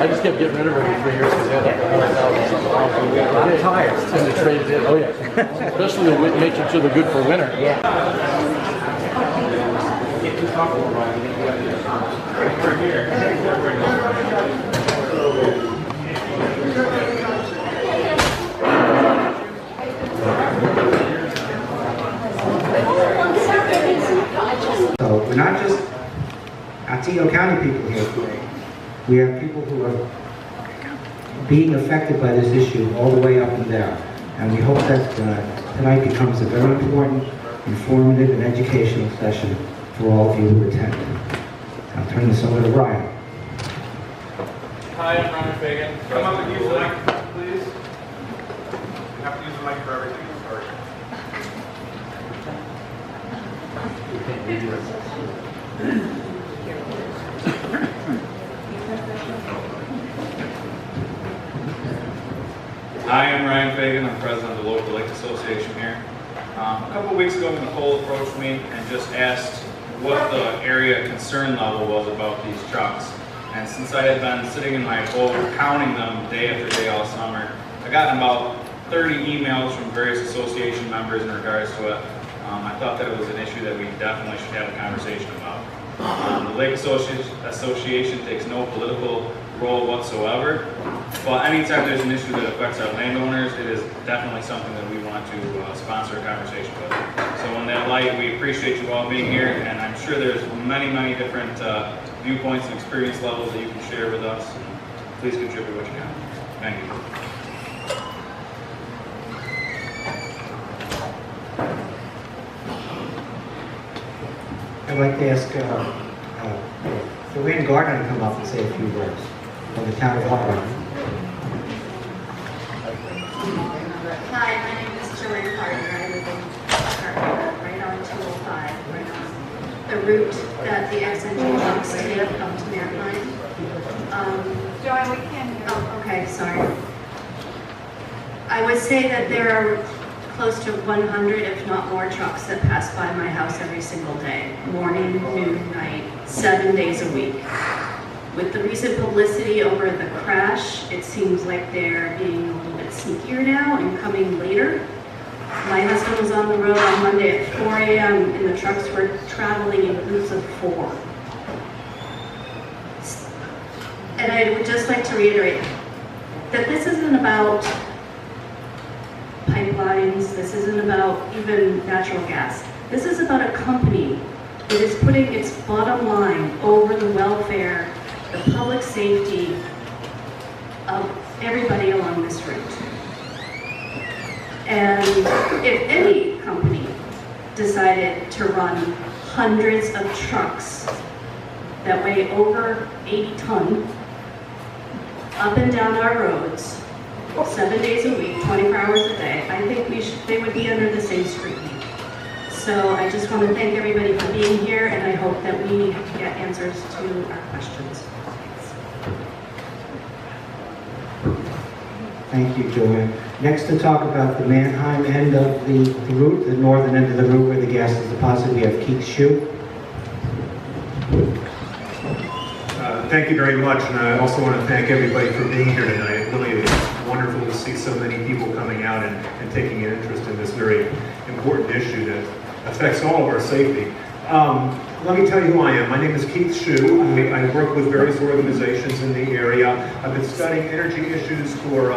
I just kept getting rid of it for 3 years because they had like 100,000 something miles. I'm tired. And they traded it. Oh yeah. Especially the make sure they're good for winter. Yeah. So we're not just Otsego County people here. We have people who are being affected by this issue all the way up and down. And we hope that tonight becomes a very important, informative, and educational session for all of you who attend. I'll turn this over to Ryan. Hi, I'm Ryan Fagan. Come up and use the mic, please. You have to use the mic for everything. Sorry. Hi, I'm Ryan Fagan. I'm president of the local lake association here. A couple of weeks ago, Nicole approached me and just asked what the area concern level was about these trucks. And since I had been sitting in my boat counting them day after day all summer, I got about 30 emails from various association members in regards to it. I thought that it was an issue that we definitely should have a conversation about. The Lake Association takes no political role whatsoever, but anytime there's an issue that affects our landowners, it is definitely something that we want to sponsor a conversation with. So in that light, we appreciate you all being here, and I'm sure there's many, many different viewpoints and experience levels that you can share with us. Please contribute what you can. Thank you. I'd like to ask JoAnn Gardner to come up and say a few words from the town of Huston. Hi, my name is JoAnn Gardner. I live in Gardner, right on 205, right on the route that the XNG trucks take up to Manheim. JoAnn, we can't hear you. Oh, okay, sorry. I would say that there are close to 100, if not more, trucks that pass by my house every single day, morning, noon, night, 7 days a week. With the recent publicity over the crash, it seems like they're being a little bit sneakier now and coming later. My husband was on the road on Monday at 4 a.m. and the trucks were traveling in groups of 4. And I would just like to reiterate that this isn't about pipelines, this isn't about even natural gas. This is about a company that is putting its bottom line over the welfare, the public safety of everybody along this route. And if any company decided to run hundreds of trucks that weigh over 80 tons up and down our roads, 7 days a week, 24 hours a day, I think they would be under the same scrutiny. So I just want to thank everybody for being here, and I hope that we get answers to our questions. Thank you, JoAnn. Next to talk about the Manheim end of the route, the northern end of the route where the gas is deposited, we have Schue. Thank you very much, and I also want to thank everybody for being here tonight. It really is wonderful to see so many people coming out and taking an interest in this very important issue that affects all of our safety. Let me tell you who I am. My name is Keith Schue. I work with various organizations in the area. I've been studying energy issues for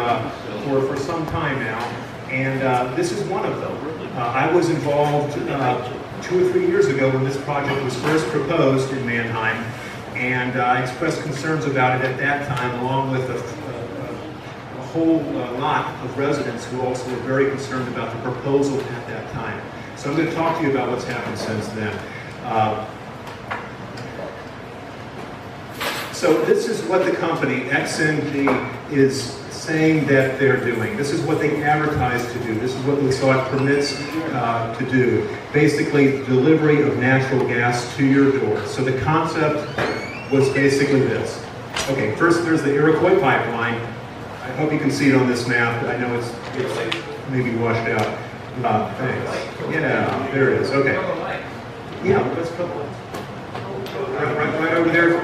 some time now, and this is one of them. I was involved 2 or 3 years ago when this project was first proposed in Manheim, and I expressed concerns about it at that time, along with a whole lot of residents who also were very concerned about the proposal at that time. So I'm going to talk to you about what's happened since then. So this is what the company, XNG, is saying that they're doing. This is what they advertise to do. This is what we saw it permits to do. Basically, delivery of natural gas to your door. So the concept was basically this. Okay, first there's the Iroquois pipeline. I hope you can see it on this map. I know it's maybe washed out. Thanks. Yeah, there it is. Okay. Yeah, let's go. Right over there.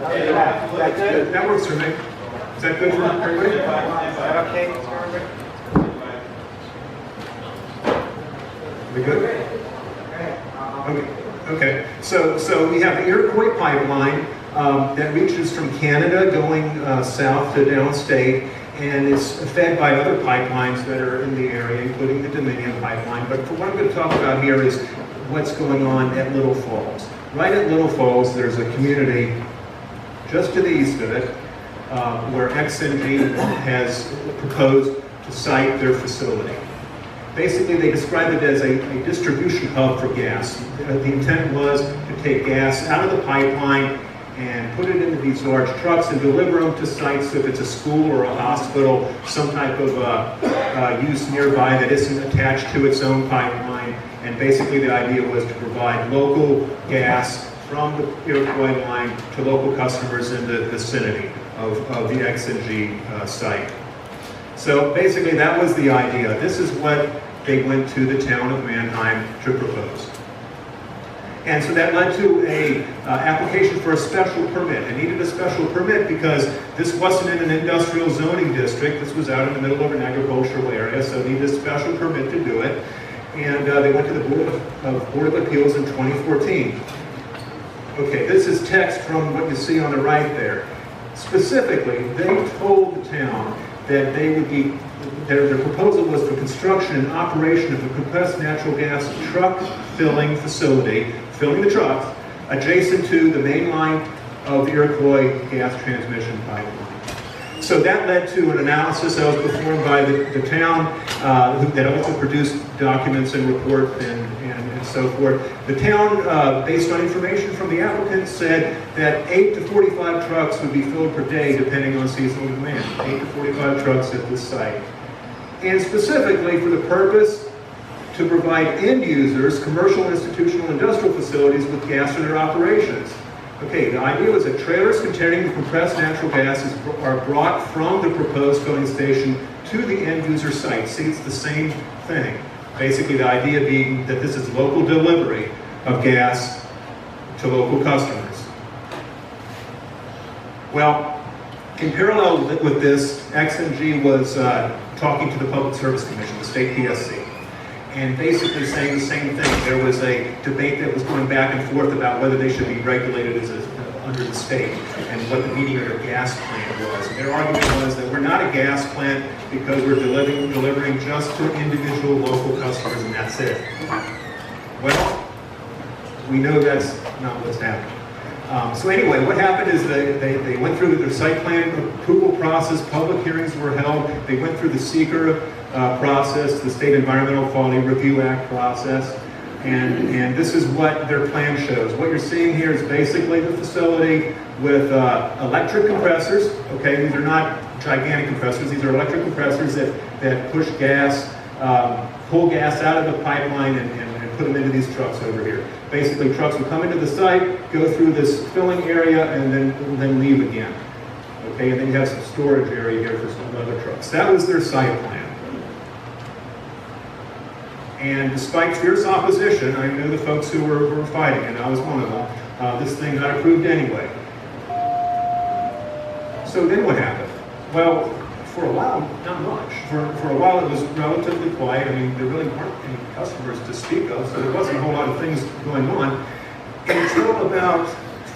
That works for me. Is that good for everybody? Is that okay for everybody? We good? Okay. So we have the Iroquois pipeline that reaches from Canada going south to downstate, and is fed by other pipelines that are in the area, including the Dominion pipeline. But what I'm going to talk about here is what's going on at Little Falls. Right at Little Falls, there's a community just to the east of it, where XNG has proposed to site their facility. Basically, they describe it as a distribution hub for gas. The intent was to take gas out of the pipeline and put it into these large trucks and deliver them to sites, so if it's a school or a hospital, some type of use nearby that isn't attached to its own pipeline. And basically the idea was to provide local gas from the Iroquois line to local customers in the vicinity of the XNG site. So basically that was the idea. This is what they went to the town of Mannheim to propose. And so that led to a application for a special permit. It needed a special permit because this wasn't in an industrial zoning district. This was out in the middle of an agricultural area, so it needed a special permit to do it. And they went to the Board of Appeals in 2014. Okay, this is text from what you see on the right there. Specifically, they told the town that they would be, their proposal was for construction and operation of a compressed natural gas truck filling facility, filling the trucks, adjacent to the main line of the Iroquois gas transmission pipeline. So that led to an analysis that was performed by the town that also produced documents and reports and so forth. The town, based on information from the applicant, said that 8 to 45 trucks would be filled per day depending on seasonal demand. 8 to 45 trucks at this site. And specifically for the purpose to provide end users, commercial, institutional, industrial facilities with gas in their operations. Okay, the idea was that trailers containing the compressed natural gases are brought from the proposed filling station to the end user site. See, it's the same thing. Basically, the idea being that this is local delivery of gas to local customers. Well, in parallel with this, XNG was talking to the Public Service Commission, the state PSC, and basically saying the same thing. There was a debate that was going back and forth about whether they should be regulated as under the state and what the meaning of their gas plant was. And their argument was that we're not a gas plant because we're delivering just to individual local customers, and that's it. Well, we know that's not what's happening. So anyway, what happened is they went through their site plan approval process, public hearings were held, they went through the seeker process, the State Environmental Quality Review Act process, and this is what their plan shows. What you're seeing here is basically the facility with electric compressors. Okay, these are not gigantic compressors, these are electric compressors that push gas, pull gas out of the pipeline and put them into these trucks over here. Basically, trucks will come into the site, go through this filling area, and then leave again. Okay, and then you have some storage area here for some other trucks. That was their site plan. And despite fierce opposition, I knew the folks who were fighting, and I was one of them, this thing got approved anyway. So then what happened? Well, for a while, not much. For a while it was relatively quiet. I mean, there really weren't any customers to speak of, so there wasn't a whole lot of things going on until about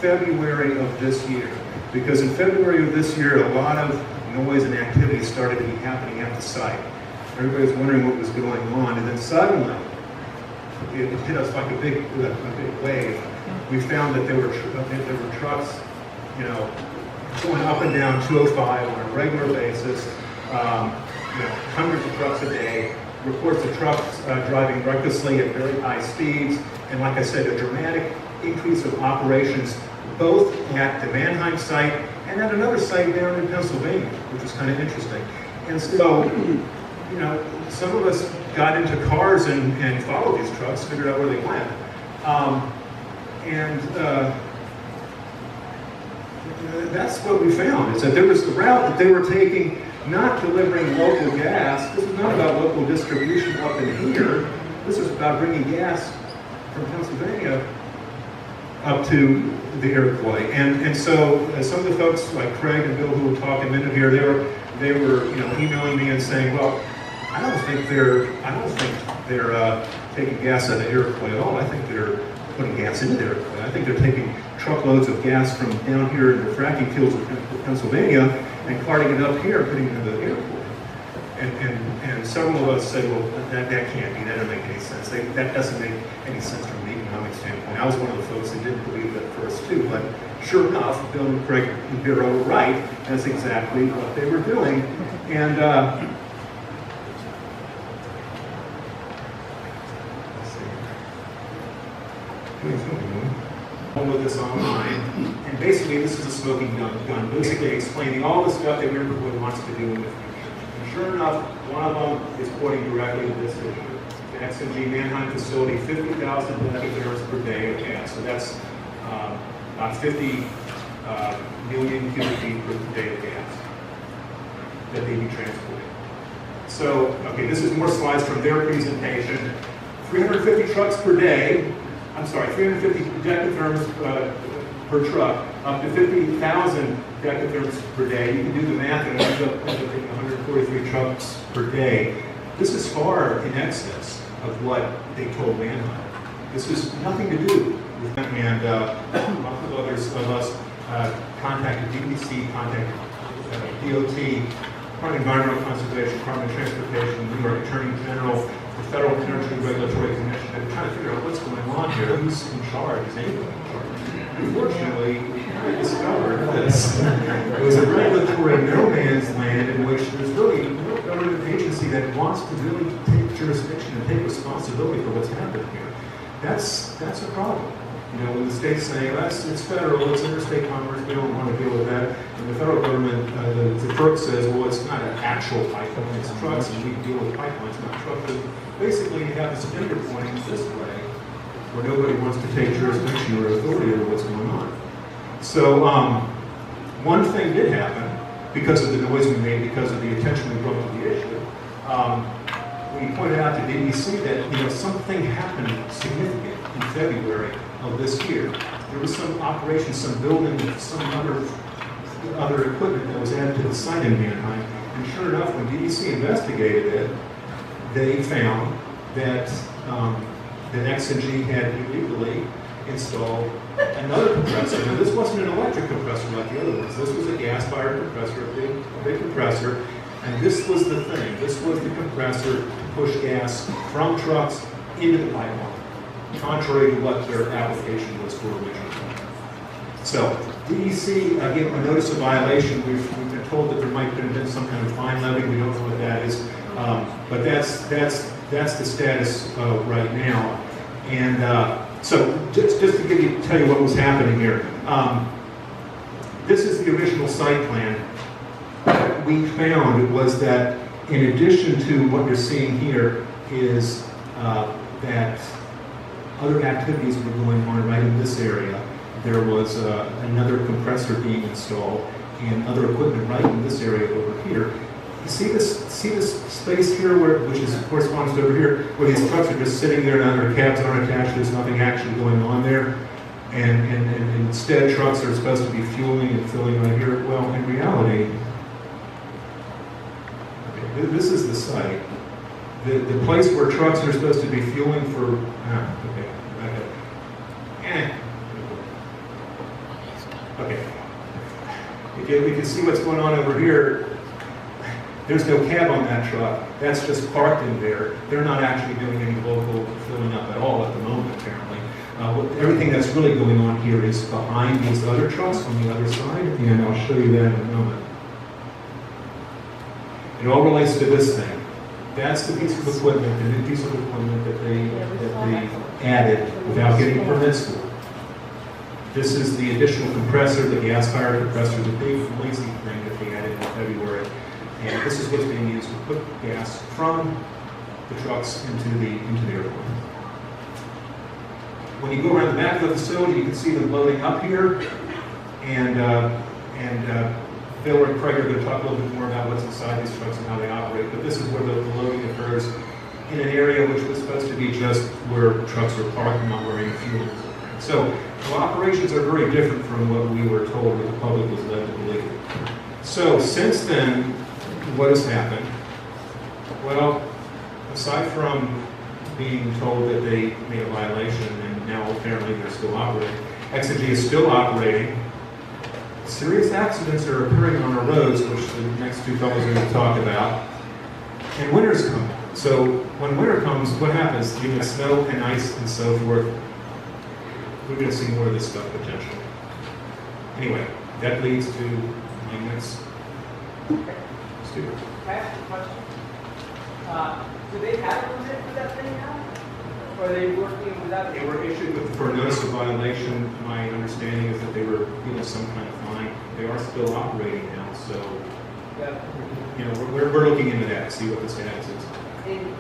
February of this year. Because in February of this year, a lot of noise and activity started to be happening at the site. Everybody was wondering what was going on, and then suddenly, it hit us like a big wave. We found that there were trucks, you know, going up and down 205 on a regular basis, hundreds of trucks a day, reports of trucks driving recklessly at very high speeds, and like I said, a dramatic increase of operations both at the Mannheim site and at another site down in Pennsylvania, which was kind of interesting. And so, you know, some of us got into cars and followed these trucks, figured out where they went. That's what we found, is that there was the route that they were taking, not delivering local gas. This is not about local distribution up in here. This is about bringing gas from Pennsylvania up to the Iroquois. And so some of the folks like Craig and Bill who were talking a minute here, they were emailing me and saying, well, I don't think they're taking gas out of the Iroquois at all. I think they're putting gas into the Iroquois. I think they're taking truckloads of gas from down here in the fracking fields of Pennsylvania and carting it up here and putting it into the Iroquois. And several of us said, well, that can't be, that doesn't make any sense. That doesn't make any sense from an economic standpoint. I was one of the folks that didn't believe that first too, but sure enough, Bill and Craig and Vera were right. That's exactly what they were doing. And with this online, and basically this is a smoking gun, basically explaining all the stuff that Richfield wants to do in the future. And sure enough, one of them is pointing directly to this issue. The XNG Mannheim facility, 50,000 decatherms per day of gas. So that's about 50 million cubic feet per day of gas that they be transporting. So, okay, this is more slides from their presentation. 350 trucks per day. 350 decatherms per truck, up to 50,000 decatherms per day. You can do the math and end up taking 143 trucks per day. This is far in excess of what they told Mannheim. This is nothing to do with them. And lots of others of us contacted DEC, contacted DOT, Department of Environmental Conservation, Department of Transportation, New York Attorney General, the Federal Energy Regulatory Commission, and trying to figure out what's going on here, who's in charge, is anybody in charge? Unfortunately, we discovered this. It was a regulatory no man's land in which there's really no government agency that wants to really take jurisdiction and take responsibility for what's happening here. That's a problem. When the state's saying, it's federal, it's interstate commerce, we don't want to deal with that. And the federal government, the FERC says, well, it's not an actual pipeline, it's trucks, and we deal with pipelines, not trucks. Basically, you have this finger pointing this way, where nobody wants to take jurisdiction or authority over what's going on. So, one thing did happen, because of the noise we made, because of the attention we brought to the issue. We pointed out to DEC that something happened significant in February of this year. There was some operation, some building, some other equipment that was added to the site in Mannheim. And sure enough, when DEC investigated it, they found that that XNG had illegally installed another compressor. Now, this wasn't an electric compressor like the other ones. This was a gas-fired compressor, a big compressor. And this was the thing. This was the compressor to push gas from trucks into the pipeline, contrary to what their application was for originally. So, DEC gave a notice of violation. We've been told that there might have been some kind of fine levy. We don't know what that is. But that's the status right now. And so just to tell you what was happening here. This is the original site plan. What we found was that in addition to what you're seeing here is that other activities were going on right in this area. There was another compressor being installed and other equipment right in this area over here. You see this space here, which corresponds to over here, where these trucks are just sitting there and their cabs aren't attached, there's nothing actually going on there. And instead trucks are supposed to be fueling and filling right here. Well, in reality, okay, this is the site. The place where trucks are supposed to be fueling for, okay. We can see what's going on over here. There's no cab on that truck. That's just parked in there. They're not actually doing any local filling up at all at the moment, apparently. Everything that's really going on here is behind these other trucks on the other side, and I'll show you that in a moment. It all relates to this thing. That's the piece of equipment, the new piece of equipment that they added without getting permits for. This is the additional compressor, the gas-fired compressor, the big lazy thing that they added in February. And this is what's being used to put gas from the trucks into the airport. When you go around the back of the facility, you can see them loading up here. And Bill and Craig are going to talk a little bit more about what's inside these trucks and how they operate. But this is where the loading occurs in an area which was supposed to be just where trucks are parked and not where any fuel is. So, well, operations are very different from what we were told, what the public was led to believe. So, since then, what has happened? Well, aside from being told that they made a violation and now apparently they're still operating, XNG is still operating. Serious accidents are occurring on our roads, which the next two fellows are going to talk about. And winter's coming. So when winter comes, what happens? You get snow and ice and so forth. We're going to see more of this stuff potentially. Anyway, that leads to my next student. Can I ask a question? Do they have a permit for that thing now? Or are they working without it? They were issued for a notice of violation. My understanding is that they were given some kind of fine. They are still operating now, so Yeah. you know we're looking into that, see what the status is. And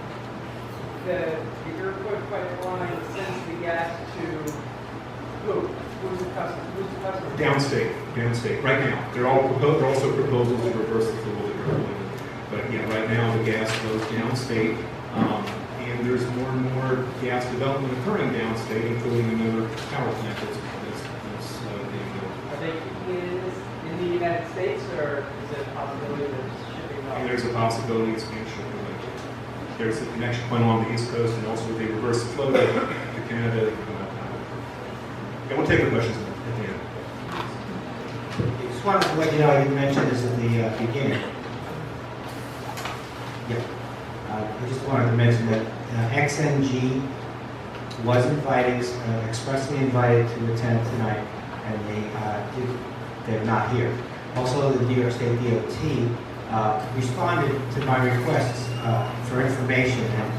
the Iroquois pipeline sends the gas to who? Who's the customer? Who's the customer? Downstate. Right now, they're also proposals to reverse the flow of the Iroquois. But yeah, right now the gas flows downstate, and there's more and more gas development occurring downstate, including another power plant that's being built. Are they keeping it in the United States, or is it a possibility that it's shipping And out? there's a possibility it's being shipped away. There's a connection point along the East Coast, and also if they reverse the flow to Canada. Yeah, we'll take the questions at the end. I just wanted to let you know, I didn't mention this at the beginning. Yeah. I just wanted to mention that XNG was invited, expressly invited to attend tonight, and they're not here. Also, the New York State DOT responded to my requests for information and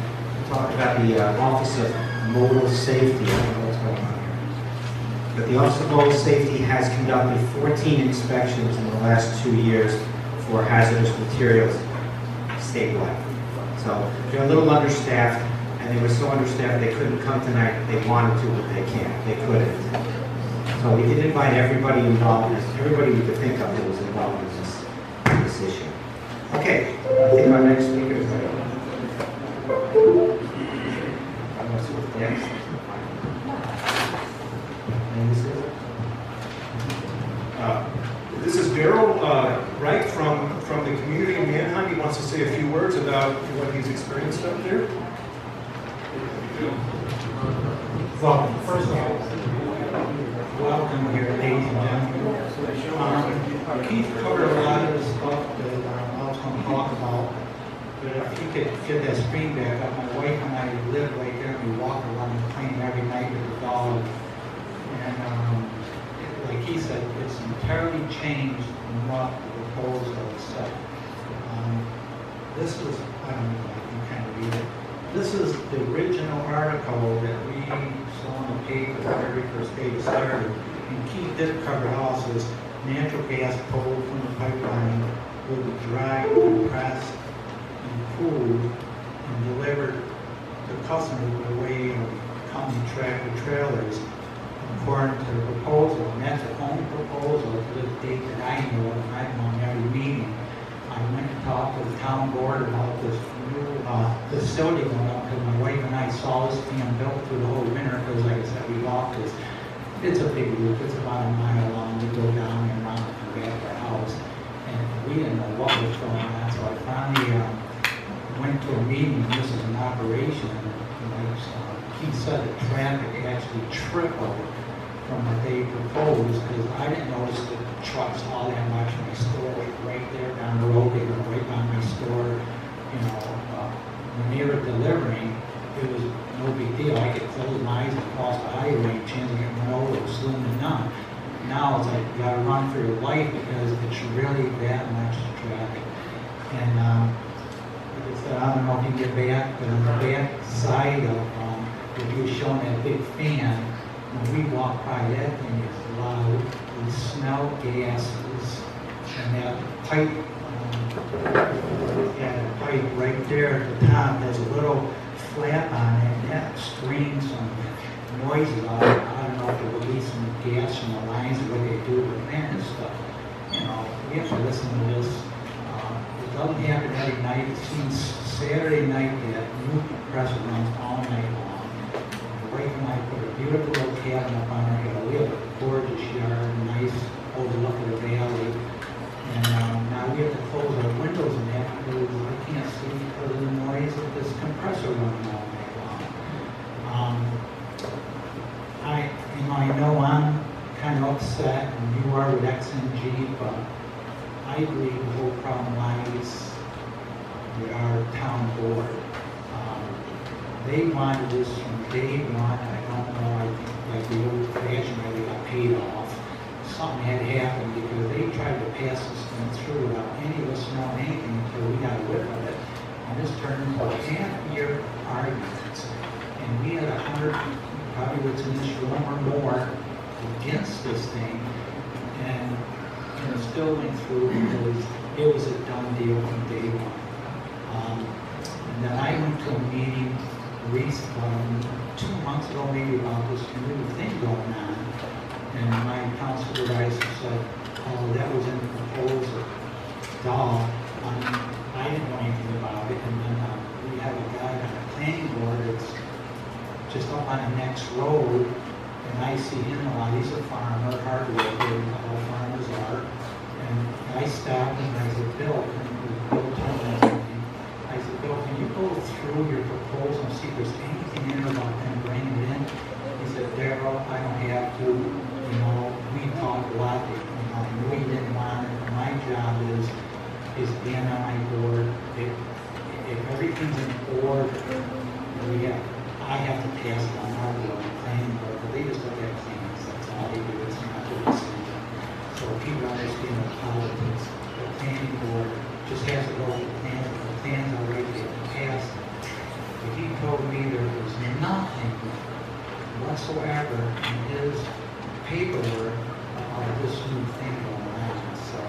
talked about the Office of Modal Safety. I don't know what's going on here. But the Office of Modal Safety has conducted 14 inspections in the last 2 years for hazardous materials statewide. So they're a little understaffed, and they were so understaffed they couldn't come tonight. They wanted to, but they can't. They couldn't. So we did invite everybody involved in this, everybody we could think of that was involved in this issue. Okay, I think our next speaker is next. And This is Daryl, right from the community in Manheim. He wants to say a few words about what he's experienced up there. Well, first of all, welcome here, ladies and gentlemen. Keith covered a lot of the stuff that I was going to talk about, but if you could get that screen back up, my wife and I live right there, and we walk around the plane every night with the dog, and like he said, it's entirely changed from what the proposal said. This is, I don't know if I can kind of read it. This is the original article that we saw on the paper the very first day it started. And Keith did cover it also, is natural gas pulled from the pipeline will be dry, compressed, and cooled and delivered to customers by way of company tractor trailers according to the proposal. And that's the only proposal to this date that I know of, and I've known every meeting. I went to talk to the town board about this new facility going up, because my wife and I saw this being built through the whole winter, because like I said, we walked this. It's a big roof, it's about a mile long, we go down and around and back to our house, and we didn't know what was going on, so I finally went to a meeting, and this is an operation, and like Keith said, the traffic actually tripled from what they proposed, because I didn't notice the trucks all that much. My store was right there down the road, they were right by my store. You know, when they were delivering, it was no big deal. I could close my eyes and cross the highway and chance of getting run over was slim to none. Now it's like you gotta run for your life because it's really that much traffic. And like I said, I don't know if you can get back, but on the back side of if you were showing that big fan, when we walk by that thing, it's loud, we smell gases, and that pipe, the pipe right there at the top has a little flap on it, and that screams some noises out. I don't know if they're releasing gas from the lines or what they do with the fan and stuff. You know, we have to listen to this. It doesn't happen every night. It seems Saturday night that new compressor runs all night long. My wife and I put a beautiful little cabin up on our hill. We have a gorgeous yard, nice overlook of the valley. And now we have to close our windows and that because I can't sleep because of the noise of this compressor running all night long. I know I'm kind of upset, and you are with XNG, but I believe the whole problem lies with our town board. They wanted this from day one. I don't know, I think like the old fashioned way they got paid off. Something had happened because they tried to pass this thing through without any of us knowing anything until we got a whiff of it. And this turned into a half-year argument. And we had 100, probably what's in this room or more, against this thing. And it still went through because it was a done deal from day one. And then I went to a meeting 2 months ago maybe about this new thing going on. And my town supervisor said, oh, that was in the proposal. Duh. I didn't know anything about it. And then we have a guy on the planning board that's just up on the next road. And I see him a lot. He's a farmer, hard worker, all farmers are. And I stopped him and I said, Bill, Bill told me something. I said, Bill, can you go through your proposal and see if there's anything in it about them bringing it in? He said, Daryl, I don't have to. You know, we talked a lot. I knew he didn't want it. My job is being on my board. If everything's in order, I have to pass it on our board, the planning board, but they just look at things. That's all they do. It's not their decision. So people understand the politics. The planning board just has to go with the plans. If the plans are ready to pass it. But he told me there was nothing whatsoever in his paperwork about this new thing going on. So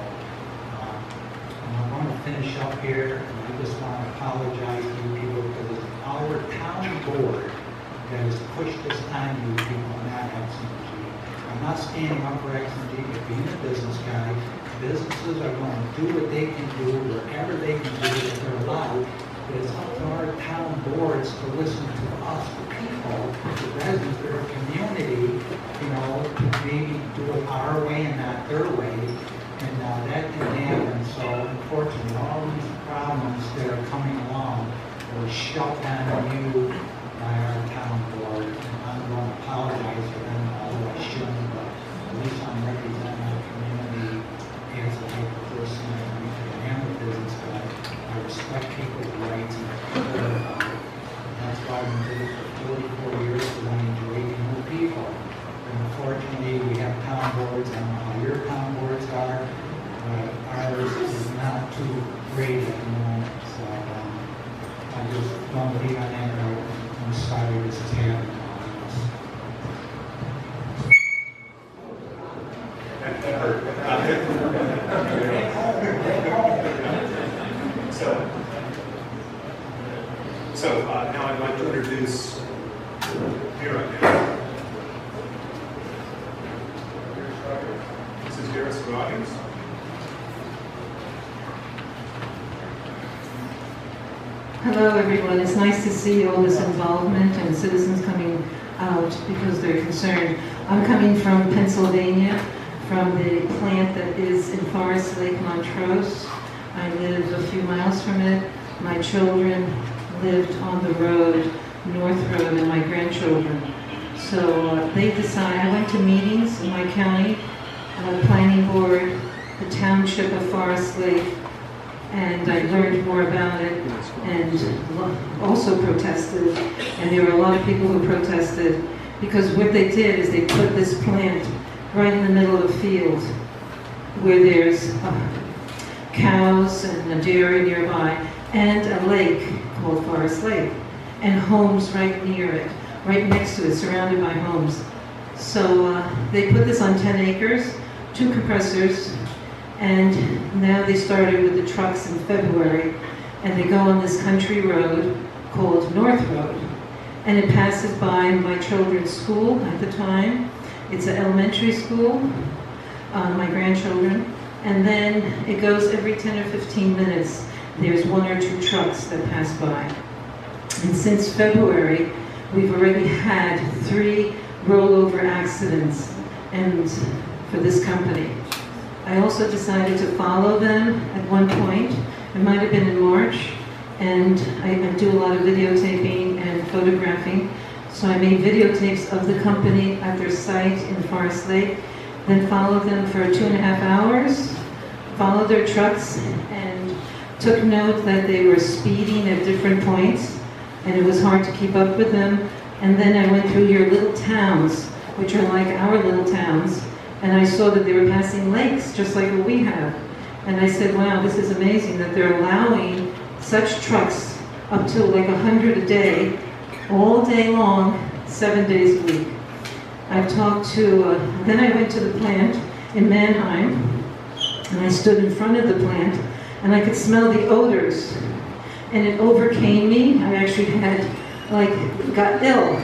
I want to finish up here, and I just want to apologize to you people because it's our town board that has pushed this on you people, not XNG. I'm not standing up for XNG, but being a business guy, businesses are going to do what they can do, wherever they can do it if they're allowed. But it's up to our town boards to listen to us, the people, the residents, their community, you know, to maybe do it our way and not their way. And that didn't happen. So unfortunately, all these problems that are coming along were shoved on you by our town board. And I'm going to apologize for them, although I shouldn't, but at least I'm representing our community as a type of person. I am a business guy. I respect people's rights and I care about it. And that's why I've been doing it for 44 years, because I enjoy new people. And unfortunately, we have town boards. I don't know how your town boards are, but ours is not too great at the moment. So I just don't leave on that note. I'm sorry this is happening. So now I'd like to introduce Vera. This is Vera Scroggins. Hello everyone, it's nice to see all this involvement and citizens coming out because they're concerned. I'm coming from Pennsylvania, from the plant that is in Forest Lake, Montrose. I live a few miles from it. My children lived on the road, North Road, and my grandchildren. So they decided, I went to meetings in my county, planning board, the township of Forest Lake, and I learned more about it and also protested. And there were a lot of people who protested because what they did is they put this plant right in the middle of a field where there's cows and a dairy nearby and a lake called Forest Lake and homes right near it, right next to it, surrounded by homes. So they put this on 10 acres, 2 compressors, and now they started with the trucks in February, and they go on this country road called North Road, and it passes by my children's school at the time. It's an elementary school, my grandchildren, and then it goes every 10 or 15 minutes. There's 1 or 2 trucks that pass by. And since February, we've already had 3 rollover accidents and for this company. I also decided to follow them at one point. It might have been in March, and I do a lot of videotaping and photographing. So I made videotapes of the company at their site in Forest Lake, then followed them for 2.5 hours, followed their trucks, and took note that they were speeding at different points, and it was hard to keep up with them. And then I went through your little towns, which are like our little towns, and I saw that they were passing lakes, just like what we have. And I said, wow, this is amazing that they're allowing such trucks up to like 100 a day, all day long, 7 days a week. I've talked to, then I went to the plant in Mannheim, and I stood in front of the plant, and I could smell the odors, and it overcame me. I actually had, got ill,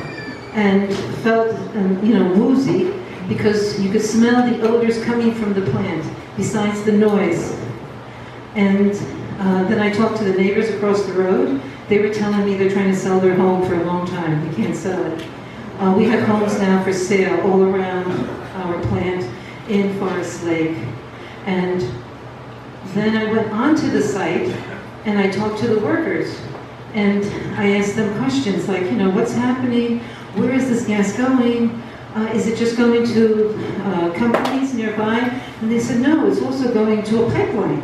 and felt, woozy, because you could smell the odors coming from the plant, besides the noise. And then I talked to the neighbors across the road. They were telling me they're trying to sell their home for a long time. They can't sell it. We have homes now for sale all around our plant in Forest Lake. And then I went onto the site and I talked to the workers. And I asked them questions like, what's happening? Where is this gas going? Is it just going to companies nearby? And they said, no, it's also going to a pipeline.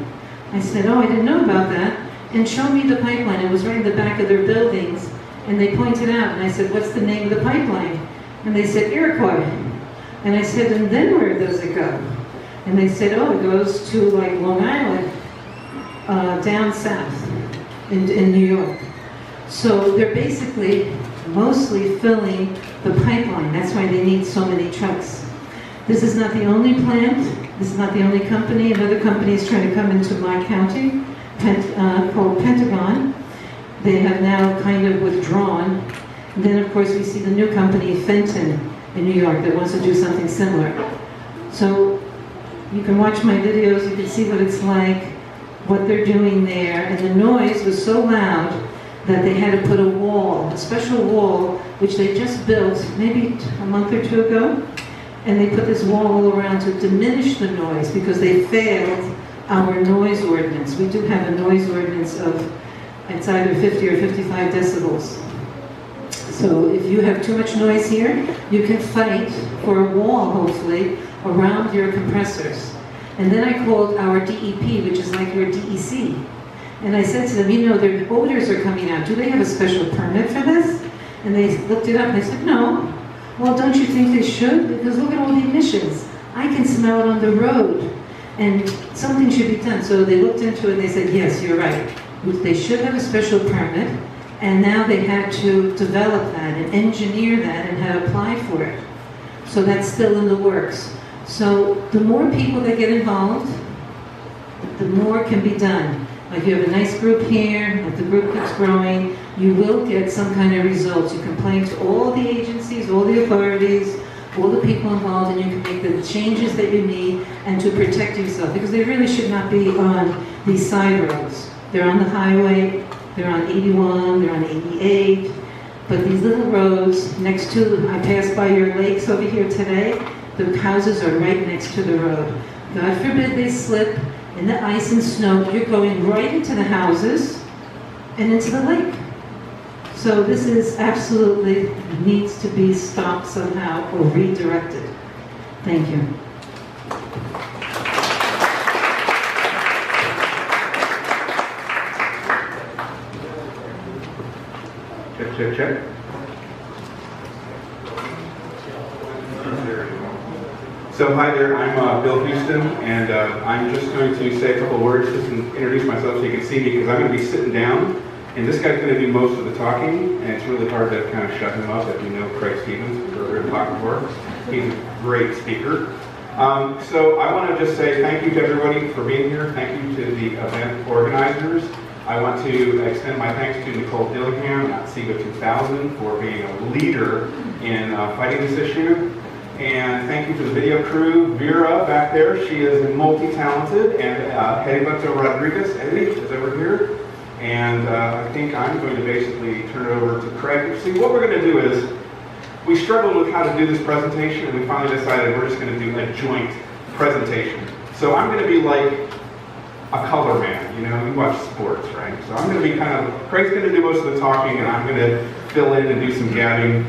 I said, oh, I didn't know about that. And show me the pipeline. It was right in the back of their buildings. And they pointed out, and I said, what's the name of the pipeline? And they said, Iroquois. And I said, and then where does it go? And they said, oh, it goes to like Long Island, down south in New York. So they're basically mostly filling the pipeline. That's why they need so many trucks. This is not the only plant. This is not the only company. Another company is trying to come into my county, called Pentagon. They have now kind of withdrawn. And then, of course, we see the new company, Fenton, in New York, that wants to do something similar. So you can watch my videos. You can see what it's like, what they're doing there. And the noise was so loud that they had to put a wall, a special wall, which they just built maybe a month or two ago. And they put this wall all around to diminish the noise because they failed our noise ordinance. We do have a noise ordinance of, it's either 50 or 55 decibels. So if you have too much noise here, you can fight for a wall, hopefully, around your compressors. And then I called our DEP, which is like your DEC. And I said to them, their odors are coming out. Do they have a special permit for this? And they looked it up and they said, no. Well, don't you think they should? Because look at all the emissions. I can smell it on the road. And something should be done. So they looked into it and they said, yes, you're right. They should have a special permit. And now they had to develop that and engineer that and had to apply for it. So that's still in the works. So the more people that get involved, the more can be done. Like you have a nice group here, if the group keeps growing, you will get some kind of results. You complain to all the agencies, all the authorities, all the people involved, and you can make the changes that you need and to protect yourself. Because they really should not be on these side roads. They're on the highway, they're on 81, they're on 88, but these little roads next to, I passed by your lakes over here today, the houses are right next to the road. God forbid they slip in the ice and snow, you're going right into the houses and into the lake. So this is absolutely needs to be stopped somehow or redirected. Thank you. Check, check, check. So hi there, I'm Bill Huston, and I'm just going to say a couple words just to introduce myself so you can see me, because I'm going to be sitting down, and this guy's going to do most of the talking, and it's really hard to kind of shut him up if you know Craig Stevens, who we're talking for. He's a great speaker. So I want to just say thank you to everybody for being here. Thank you to the event organizers. I want to extend my thanks to Nicole Dillingham at SEGA 2000 for being a leader in fighting this issue. And thank you to the video crew, Vera back there. She is multi-talented, and Heriberto Rodriguez, Eddie, is over here. And I think I'm going to basically turn it over to Craig. See, what we're going to do is, we struggled with how to do this presentation, and we finally decided we're just going to do a joint presentation. So I'm going to be like a color man, you know, we watch sports, right? So I'm going to be Craig's going to do most of the talking, and I'm going to fill in and do some gabbing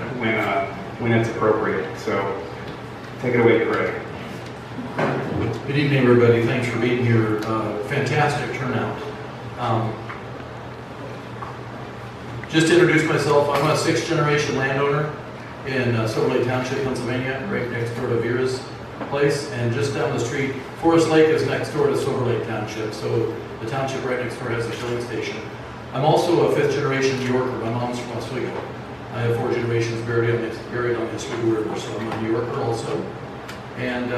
when it's appropriate. So take it away, Craig. Good evening, everybody. Thanks for being here. Fantastic turnout. Just to introduce myself, I'm a 6th generation landowner in Silver Lake Township, Pennsylvania, right next door to Vera's place, and just down the street, Forest Lake is next door to Silver Lake Township, so the township right next door has a filling station. I'm also a 5th generation New Yorker. My mom's from Oswego. I have 4 generations buried on the Oswego River, so I'm a New Yorker also. And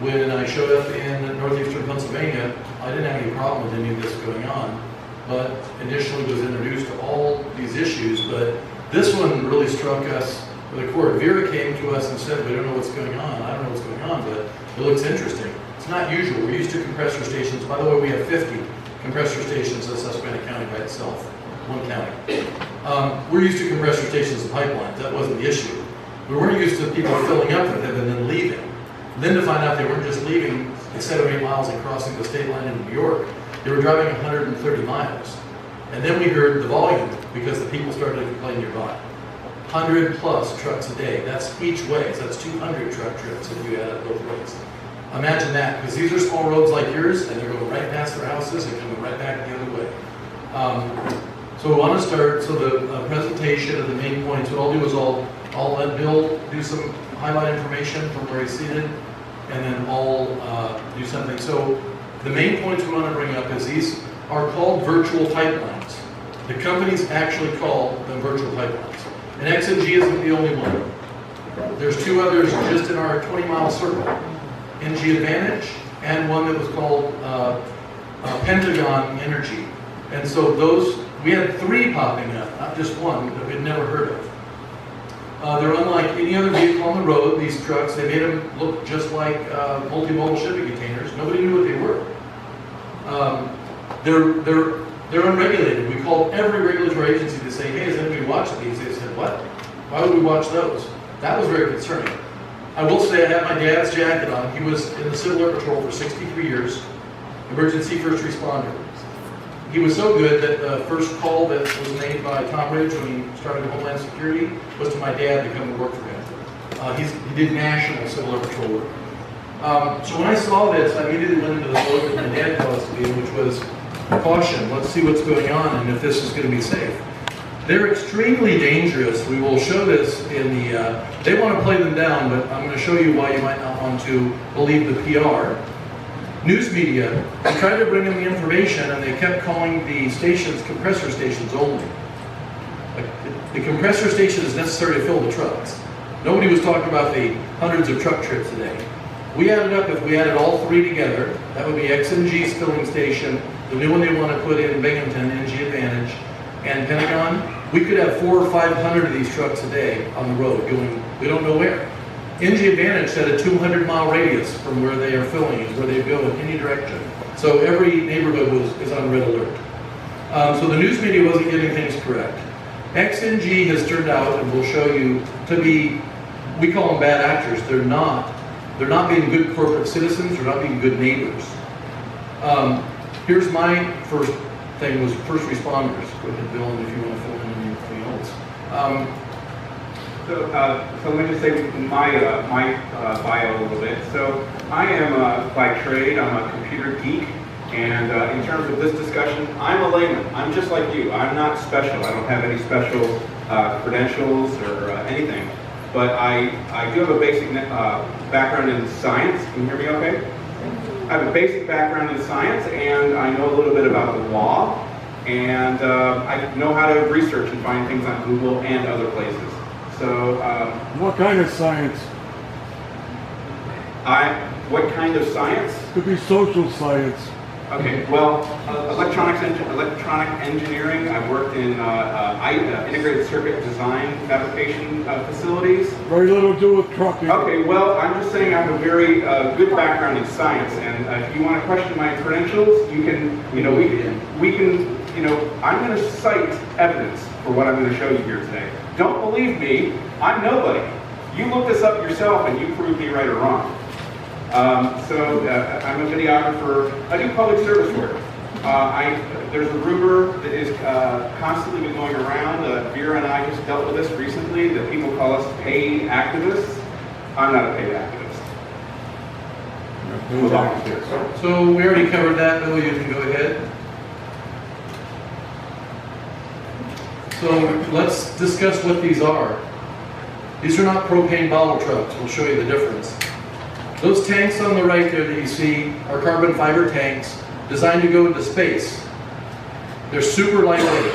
when I showed up in northeastern Pennsylvania, I didn't have any problem with any of this going on, but initially was introduced to all these issues, but this one really struck us with a chord. Vera came to us and said, we don't know what's going on. I don't know what's going on, but it looks interesting. It's not usual. We're used to compressor stations. By the way, we have 50 compressor stations in Susquehanna County by itself, one county. We're used to compressor stations and pipelines. That wasn't the issue. We weren't used to people filling up with them and then leaving. Then to find out they weren't just leaving 7 or 8 miles and crossing the state line into New York, they were driving 130 miles. And then we heard the volume because the people started to complain nearby. 100 plus trucks a day. That's each way. So that's 200 truck trips if you add up both ways. Imagine that, because these are small roads like yours, and they're going right past their houses and coming right back the other way. So we want to start. So the presentation of the main points. What I'll do is I'll let Bill do some highlight information from where he's seated, and then I'll do something. So the main points we want to bring up is these are called virtual pipelines. The companies actually call them virtual pipelines. And XNG isn't the only one. There's 2 others just in our 20-mile circle. NG Advantage and one that was called Pentagon Energy. And so those, we had 3 popping up, not just one that we'd never heard of. They're unlike any other vehicle on the road, these trucks. They made them look just like multimodal shipping containers. Nobody knew what they were. They're unregulated. We called every regulatory agency to say, hey, has anybody watched these? They said, what? Why would we watch those? That was very concerning. I will say I had my dad's jacket on. He was in the Civil Air Patrol for 63 years, emergency first responder. He was so good that the first call that was made by Tom Ridge when he started Homeland Security was to my dad to come and work for him. He did national Civil Air Patrol work. So when I saw this, I immediately went into the boat that my dad told us to do, which was caution. Let's see what's going on and if this is going to be safe. They're extremely dangerous. We will show this in the, they want to play them down, but I'm going to show you why you might not want to believe the PR. News media, they tried to bring in the information and they kept calling the stations compressor stations only. Like, the compressor station is necessary to fill the trucks. Nobody was talking about the hundreds of truck trips a day. We added up, if we added all 3 together, that would be XNG's filling station, the new one they want to put in Binghamton, NG Advantage, and Pentagon. We could have 400 or 500 of these trucks a day on the road going, we don't know where. NG Advantage had a 200-mile radius from where they are filling is where they go in any direction. So every neighborhood is on red alert. So the news media wasn't getting things correct. XNG has turned out, and we'll show you, to be, we call them bad actors. They're not being good corporate citizens. They're not being good neighbors. Here's my first thing was first responders. Go ahead, Bill, and if you want to fill in anything else. So let me just say my bio a little bit. So I am by trade, I'm a computer geek, and in terms of this discussion, I'm a layman. I'm just like you. I'm not special. I don't have any special credentials or anything. But I do have a basic background in science. Can you hear me okay? I have a basic background in science, and I know a little bit about the law, and I know how to research and find things on Google and other places. So, what kind of science? What kind of science? Could be social science. Okay, well, electronic engineering. I've worked in integrated circuit design fabrication facilities. Very little to do with trucking. Okay, well, I'm just saying I have a very good background in science, and if you want to question my credentials, you can, we can you know, I'm going to cite evidence for what I'm going to show you here today. Don't believe me, I'm nobody. You look this up yourself and you prove me right or wrong. I'm a videographer. I do public service work. There's a rumor that is constantly been going around. Vera and I just dealt with this recently, that people call us paid activists. I'm not a paid activist. I'm a volunteer. So we already covered that, Bill, you can go ahead. So let's discuss what these are. These are not propane bottle trucks. We'll show you the difference. Those tanks on the right there that you see are carbon fiber tanks designed to go into space. They're super lightweight.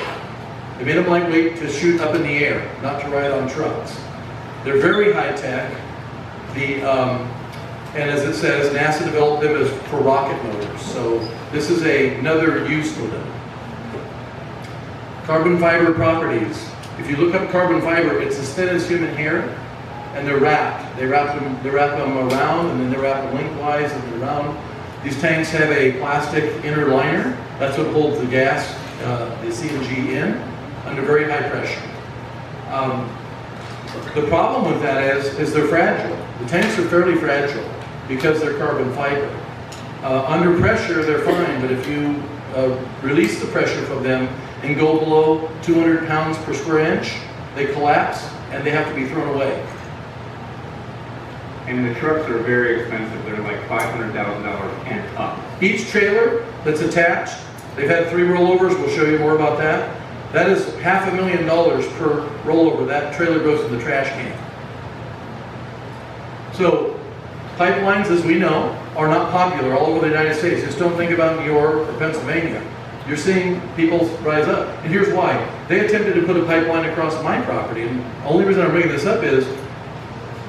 They made them lightweight to shoot up in the air, not to ride on trucks. They're very high tech. And as it says, NASA developed them as for rocket motors. So this is another use for them. Carbon fiber properties. If you look up carbon fiber, it's as thin as human hair, and they're wrapped. They wrap them around, and then they wrap them lengthwise and around. These tanks have a plastic inner liner. That's what holds the gas, the CNG in, under very high pressure. The problem with that is they're fragile. The tanks are fairly fragile because they're carbon fiber. Under pressure, they're fine, but if you release the pressure from them and go below 200 pounds per square inch, they collapse and they have to be thrown away. And the trucks are very expensive. They're like $500,000 and up. Each trailer that's attached, they've had 3 rollovers, we'll show you more about that. That is $500,000 per rollover. That trailer goes in the trash can. So, pipelines, as we know, are not popular all over the United States. Just don't think about New York or Pennsylvania. You're seeing people rise up. And here's why. They attempted to put a pipeline across my property, and the only reason I'm bringing this up is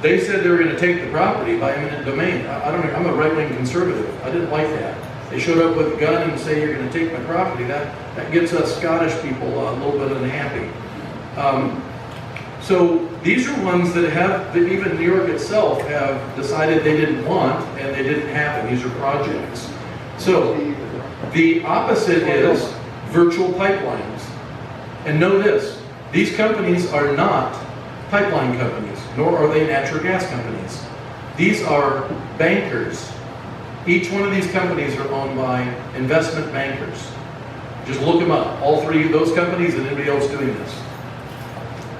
they said they were going to take the property by eminent domain. I'm a right-wing conservative. I didn't like that. They showed up with a gun and say, you're going to take my property. That gets us Scottish people a little bit unhappy. So these are ones that even New York itself have decided they didn't want, and they didn't happen. These are projects. So the opposite is virtual pipelines. And know this, these companies are not pipeline companies, nor are they natural gas companies. These are bankers. Each one of these companies are owned by investment bankers. Just look them up, all 3 of those companies and anybody else doing this.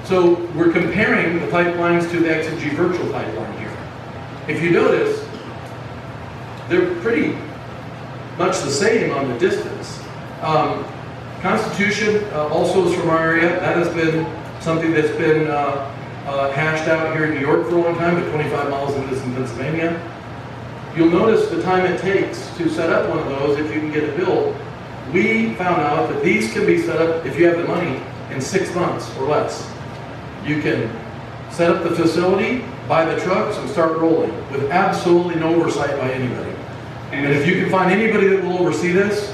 So we're comparing the pipelines to the XNG virtual pipeline here. If you notice, they're pretty much the same on the distance. Constitution also is from our area. That has been something that's been hashed out here in New York for a long time, but 25 miles of it is in Pennsylvania. You'll notice the time it takes to set up one of those if you can get it built. We found out that these can be set up, if you have the money, in 6 months or less. You can set up the facility, buy the trucks, and start rolling with absolutely no oversight by anybody. And if you can find anybody that will oversee this,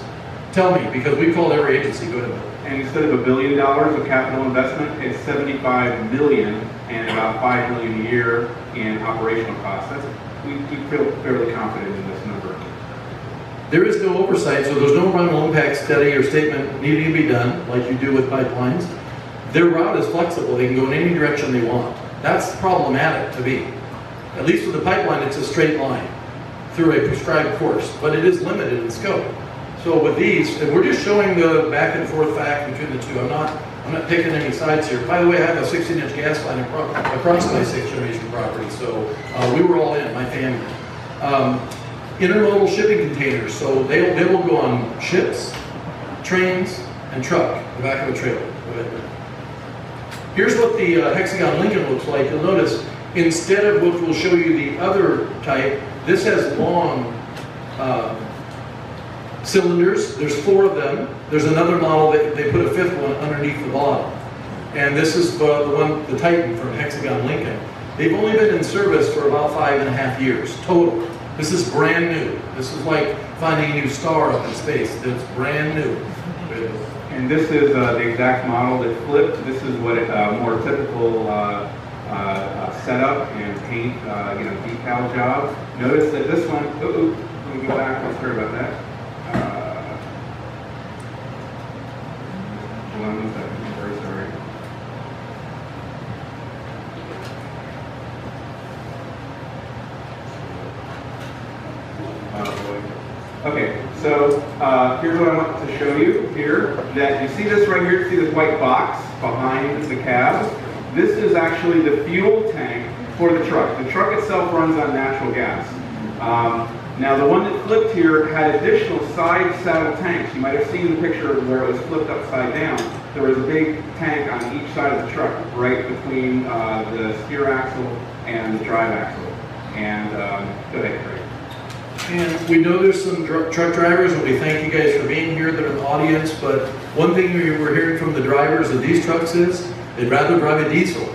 tell me, because we called every agency. Go ahead. And instead of $1 billion of capital investment, it's $75 million and about $5 million a year in operational costs. We feel fairly confident in this number. There is no oversight, so there's no environmental impact study or statement needing to be done, like you do with pipelines. Their route is flexible. They can go in any direction they want. That's problematic to me. At least with the pipeline, it's a straight line through a prescribed course, but it is limited in scope. So with these, and we're just showing the back and forth fact between the two. I'm not picking any sides here. By the way, I have a 16-inch gas line across my 6th generation property, so we were all in, my family. Intermodal shipping containers, so they will go on ships, trains, and truck, the back of a trailer. Here's what the hexagon Lincoln looks like. You'll notice, instead of what we'll show you the other type, this has long cylinders. There's 4 of them. There's another model that they put a 5th one underneath the bottom. And this is the Titan from Hexagon Lincoln. They've only been in service for about 5.5 years total. This is brand new. This is like finding a new star up in space. It's brand new. And this is the exact model that flipped. This is what a more typical setup and paint, decal job. Notice that this one, let me go back, sorry about that. on 1 second. I'm very sorry. Okay, so here's what I want to show you here. That you see this right here, you see this white box behind the cab? This is actually the fuel tank for the truck. The truck itself runs on natural gas. Now the one that flipped here had additional side saddle tanks. You might have seen the picture where it was flipped upside down. There was a big tank on each side of the truck, right between the steer axle and the drive axle. And go ahead, Craig. And we know there's some truck drivers, and we thank you guys for being here that are in the audience, but one thing we're hearing from the drivers of these trucks is they'd rather drive a diesel.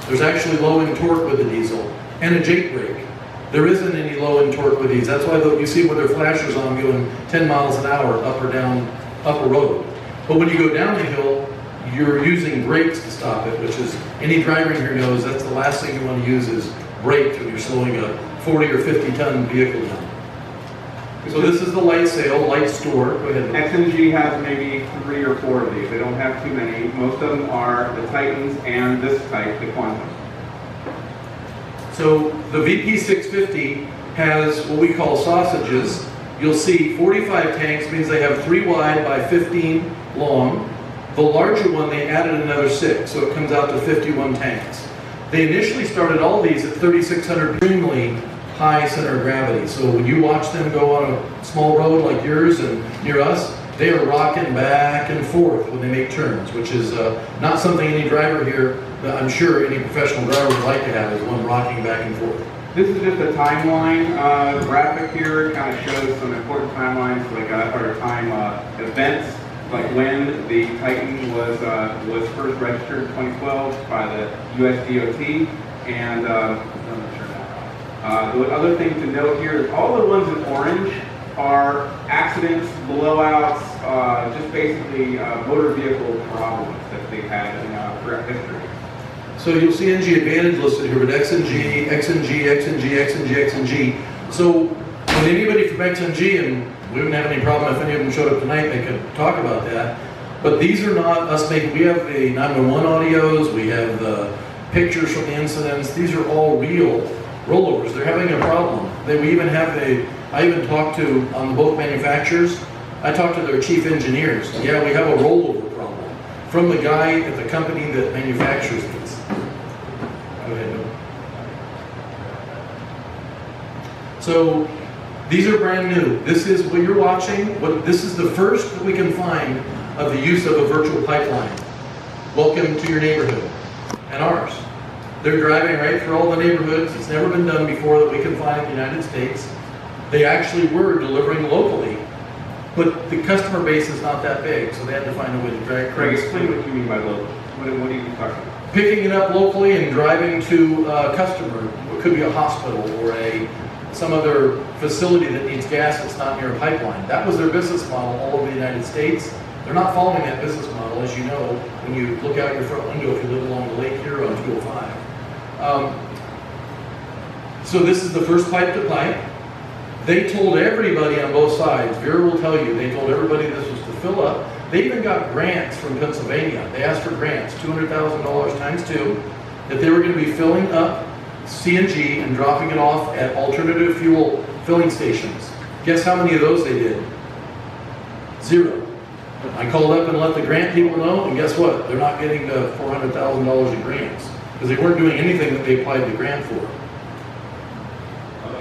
There's actually low-end torque with the diesel, and a Jake brake. There isn't any low-end torque with these. That's why you see with their flashers on going 10 miles an hour up or down, up a road. But when you go down the hill, you're using brakes to stop it, which is, any driver in here knows that's the last thing you want to use is brakes when you're slowing a 40 or 50 ton vehicle down. So this is the light sale, light store. Go ahead. XNG has maybe 3 or 4 of these. They don't have too many. Most of them are the Titans and this type, the Quantum. So the VP650 has what we call sausages. You'll see 45 tanks means they have 3 wide by 15 long. The larger one, they added another 6, so it comes out to 51 tanks. They initially started all these at 3,600, extremely high center of gravity. So when you watch them go on a small road like yours and near us, they are rocking back and forth when they make turns, which is not something any driver here, that I'm sure any professional driver would like to have, is one rocking back and forth. This is just a timeline graphic here. It kind of shows some important timelines, like or time events, like when the Titan was first registered in 2012 by the US DOT, and the other thing to note here is all the ones in orange are accidents, blowouts, just basically motor vehicle problems that they've had throughout history. So you'll see NG Advantage listed here, but XNG, XNG, XNG, XNG, XNG. So when anybody from XNG, and we wouldn't have any problem if any of them showed up tonight, they could talk about that. But these are not us making, we have the 911 audios, we have the pictures from the incidents. These are all real rollovers. They're having a problem. We even have I even talked to, on the boat manufacturers, I talked to their chief engineers. Yeah, we have a rollover problem from the guy at the company that manufactures these. Go ahead, Bill. So these are brand new. This is what you're watching. This is the first that we can find of the use of a virtual pipeline. Welcome to your neighborhood and ours. They're driving right through all the neighborhoods. It's never been done before that we can find in the United States. They actually were delivering locally, but the customer base is not that big, so they had to find a way to drag. Craig, explain what you mean by local. What are you talking about? Picking it up locally and driving to a customer. It could be a hospital or some other facility that needs gas that's not near a pipeline. That was their business model all over the United States. They're not following that business model, as you know, when you look out your front window if you live along the lake here on 205. So this is the first pipe to pipe. They told everybody on both sides, Vera will tell you, they told everybody this was to fill up. They even got grants from Pennsylvania. They asked for grants, $200,000 times 2, that they were going to be filling up CNG and dropping it off at alternative fuel filling stations. Guess how many of those they did? 0. I called up and let the grant people know, and guess what? They're not getting the $400,000 in grants because they weren't doing anything that they applied the grant for.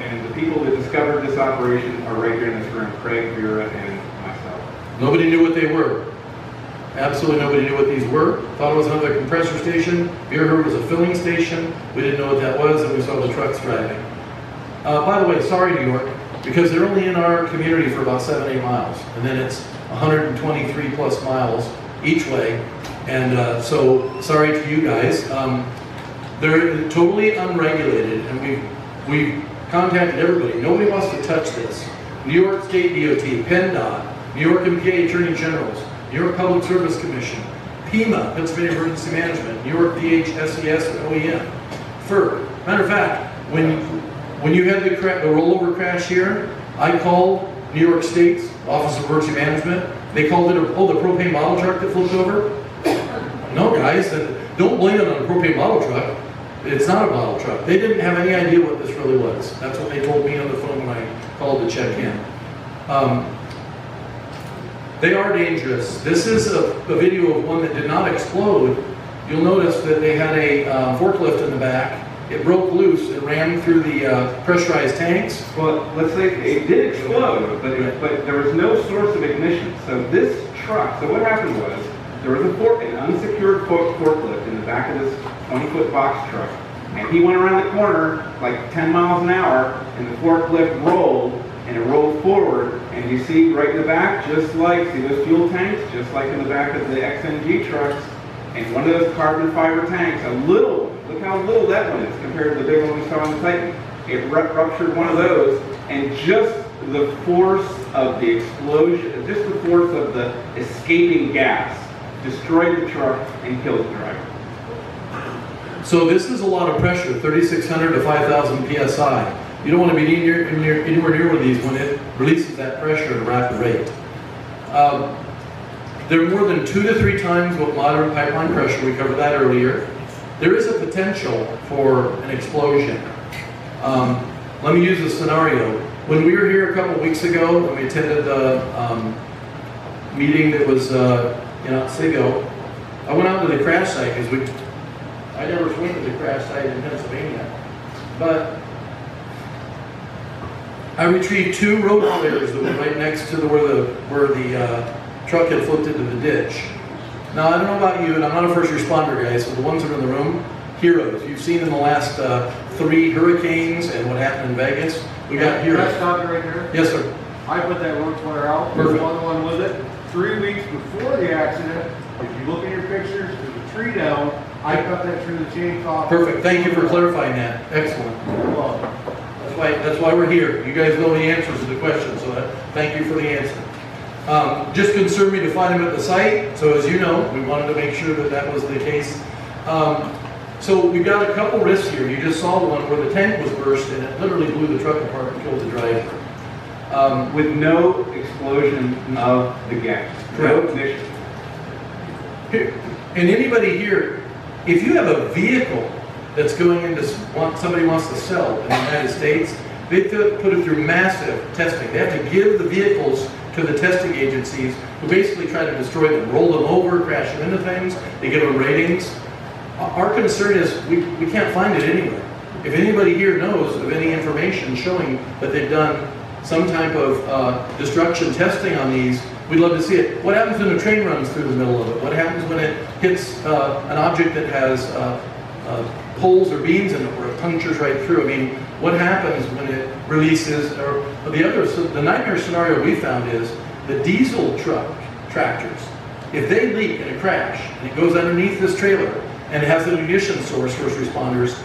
And the people that discovered this operation are right here in this room, Craig, Vera, and myself. Nobody knew what they were. Absolutely nobody knew what these were. Thought it was another compressor station. Vera heard it was a filling station. We didn't know what that was, and we saw the trucks driving. By the way, sorry, New York, because they're only in our community for about 7-8 miles, and then it's 123 plus miles each way. And so, sorry to you guys. They're totally unregulated, and we've contacted everybody. Nobody wants to touch this. New York State DOT, PennDOT, New York MPA Attorney Generals, New York Public Service Commission, PEMA, Pennsylvania Emergency Management, New York DHSES and OEM, FERC. Matter of fact, when you had the rollover crash here, I called New York State's Office of Emergency Management. They called it the propane bottle truck that flipped over. no guys, don't blame it on a propane bottle truck. It's not a bottle truck. They didn't have any idea what this really was. That's what they told me on the phone when I called to check in. They are dangerous. This is a video of one that did not explode. You'll notice that they had a forklift in the back. It broke loose and ran through the pressurized tanks. Well, let's say it did explode, but there was no source of ignition. So this truck, so what happened was, there was an unsecured forklift in the back of this 20-foot box truck. And he went around the corner like 10 miles an hour, and the forklift rolled, and it rolled forward. And you see right in the back, just like, see those fuel tanks? Just like in the back of the XNG trucks. And one of those carbon fiber tanks, a little one, look how little that one is compared to the big one we saw on the Titan. It ruptured one of those, and just the force of the explosion, just the force of the escaping gas, destroyed the truck and killed the driver. So this is a lot of pressure, 3,600 to 5,000 PSI. You don't want to be anywhere near one of these when it releases that pressure at a rapid rate. They're more than 2 to 3 times what modern pipeline pressure, we covered that earlier. There is a potential for an explosion. Let me use a scenario. When we were here a couple weeks ago, and we attended the meeting that was in Otsego, I went out to the crash site because I never went to the crash site in Pennsylvania, but I retrieved 2 road flares that were right next to where the truck had flipped into the ditch. Now, I don't know about you, and I'm not a first responder guy, so the ones that are in the room, heroes. You've seen in the last 3 hurricanes and what happened in Vegas, we got heroes. Can I stop you right there? Yes, sir. I put that road flare out. Perfect. There's one with it. 3 weeks before the accident, if you look at your pictures, there's a tree down. I cut that through the chainsaw. Perfect. Thank you for clarifying that. Excellent. That's why we're here. You guys know the answers to the questions, so thank you for the answer. Just concerned me to find them at the site, so as you know, we wanted to make sure that that was the case. So we've got a couple risks here. You just saw the one where the tank was burst and it literally blew the truck apart and killed the driver. With no explosion of the gas. No ignition. And anybody here, if you have a vehicle that's going into, somebody wants to sell in the United States, they put it through massive testing. They have to give the vehicles to the testing agencies who basically try to destroy them, roll them over, crash them into things. They give them ratings. Our concern is we can't find it anywhere. If anybody here knows of any information showing that they've done some type of destruction testing on these, we'd love to see it. What happens when a train runs through the middle of it? What happens when it hits an object that has holes or beams in it where it punctures right through? I mean, what happens when it releases? Or the nightmare scenario we found is the diesel tractors. If they leak in a crash and it goes underneath this trailer and it has an ignition source, first responders,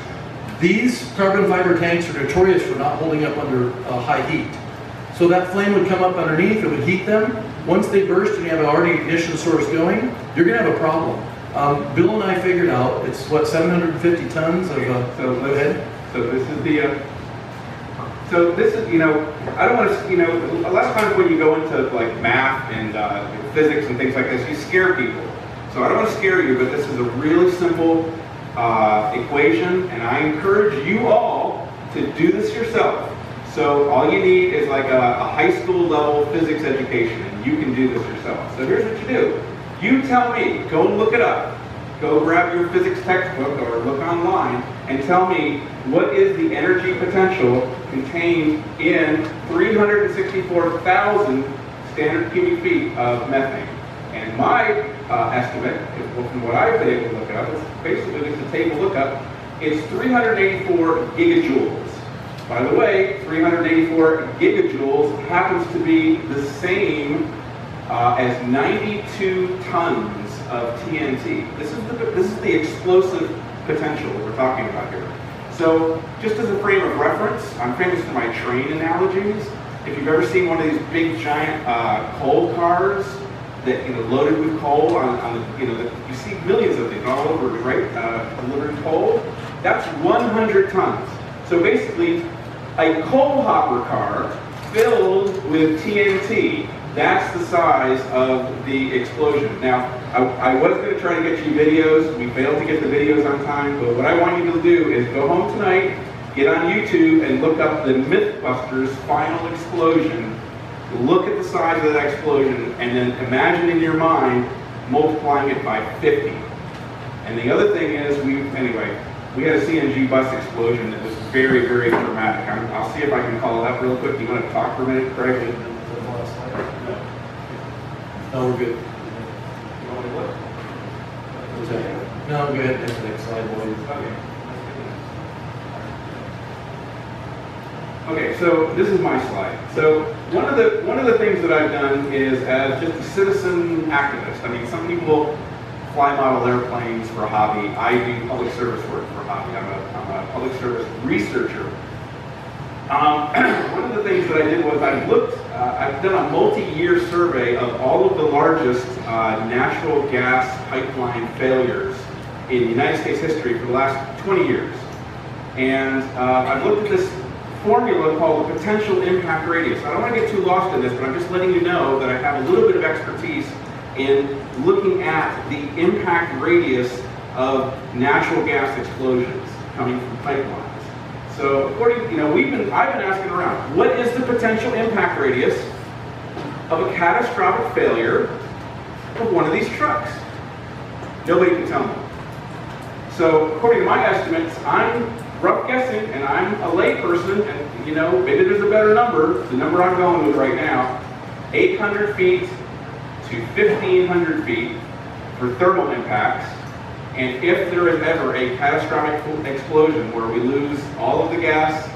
these carbon fiber tanks are notorious for not holding up under high heat. So that flame would come up underneath, it would heat them. Once they burst and you have an already ignition source going, you're going to have a problem. Bill and I figured out it's what, 750 tons of So go ahead. So this is the. So this is, I don't want to, a lot of times when you go into like math and physics and things like this, you scare people. So I don't want to scare you, but this is a really simple equation, and I encourage you all to do this yourself. So all you need is like a high school level physics education, and you can do this yourself. So here's what you do. You tell me, go look it up. Go grab your physics textbook or look online and tell me what is the energy potential contained in 364,000 standard cubic feet of methane. And my estimate, from what I've been able to look up, is basically just a table lookup, it's 384 gigajoules. By the way, 384 gigajoules happens to be the same as 92 tons of TNT. This is the explosive potential that we're talking about here. So, just as a frame of reference, I'm famous for my train analogies. If you've ever seen one of these big giant coal cars that loaded with coal you see millions of these all over, right? Delivering coal. That's 100 tons. So basically, a coal hopper car filled with TNT. That's the size of the explosion. Now, I was going to try to get you videos. We failed to get the videos on time, but what I want you to do is go home tonight, get on YouTube, and look up the Mythbusters final explosion. Look at the size of that explosion, and then imagine in your mind multiplying it by 50. And the other thing is, we had a CNG bus explosion that was very, very dramatic. I'll see if I can call it up real quick. Do you want to talk for a minute, Craig? No, we're good. No, go ahead, next slide, please. Okay, so this is my slide. So one of the things that I've done is as just a citizen activist. I mean, some people fly model airplanes for a hobby. I do public service work for a hobby. I'm a public service researcher. One of the things that I did was I've done a multi-year survey of all of the largest natural gas pipeline failures in United States history for the last 20 years. And I've looked at this formula called the potential impact radius. I don't want to get too lost in this, but I'm just letting you know that I have a little bit of expertise in looking at the impact radius of natural gas explosions coming from pipelines. So according, I've been asking around, what is the potential impact radius of a catastrophic failure of one of these trucks? Nobody can tell me. So according to my estimates, I'm rough guessing, and I'm a lay person, and maybe there's a better number. The number I'm going with right now, 800 feet to 1,500 feet for thermal impacts. And if there is ever a catastrophic explosion where we lose all of the gas,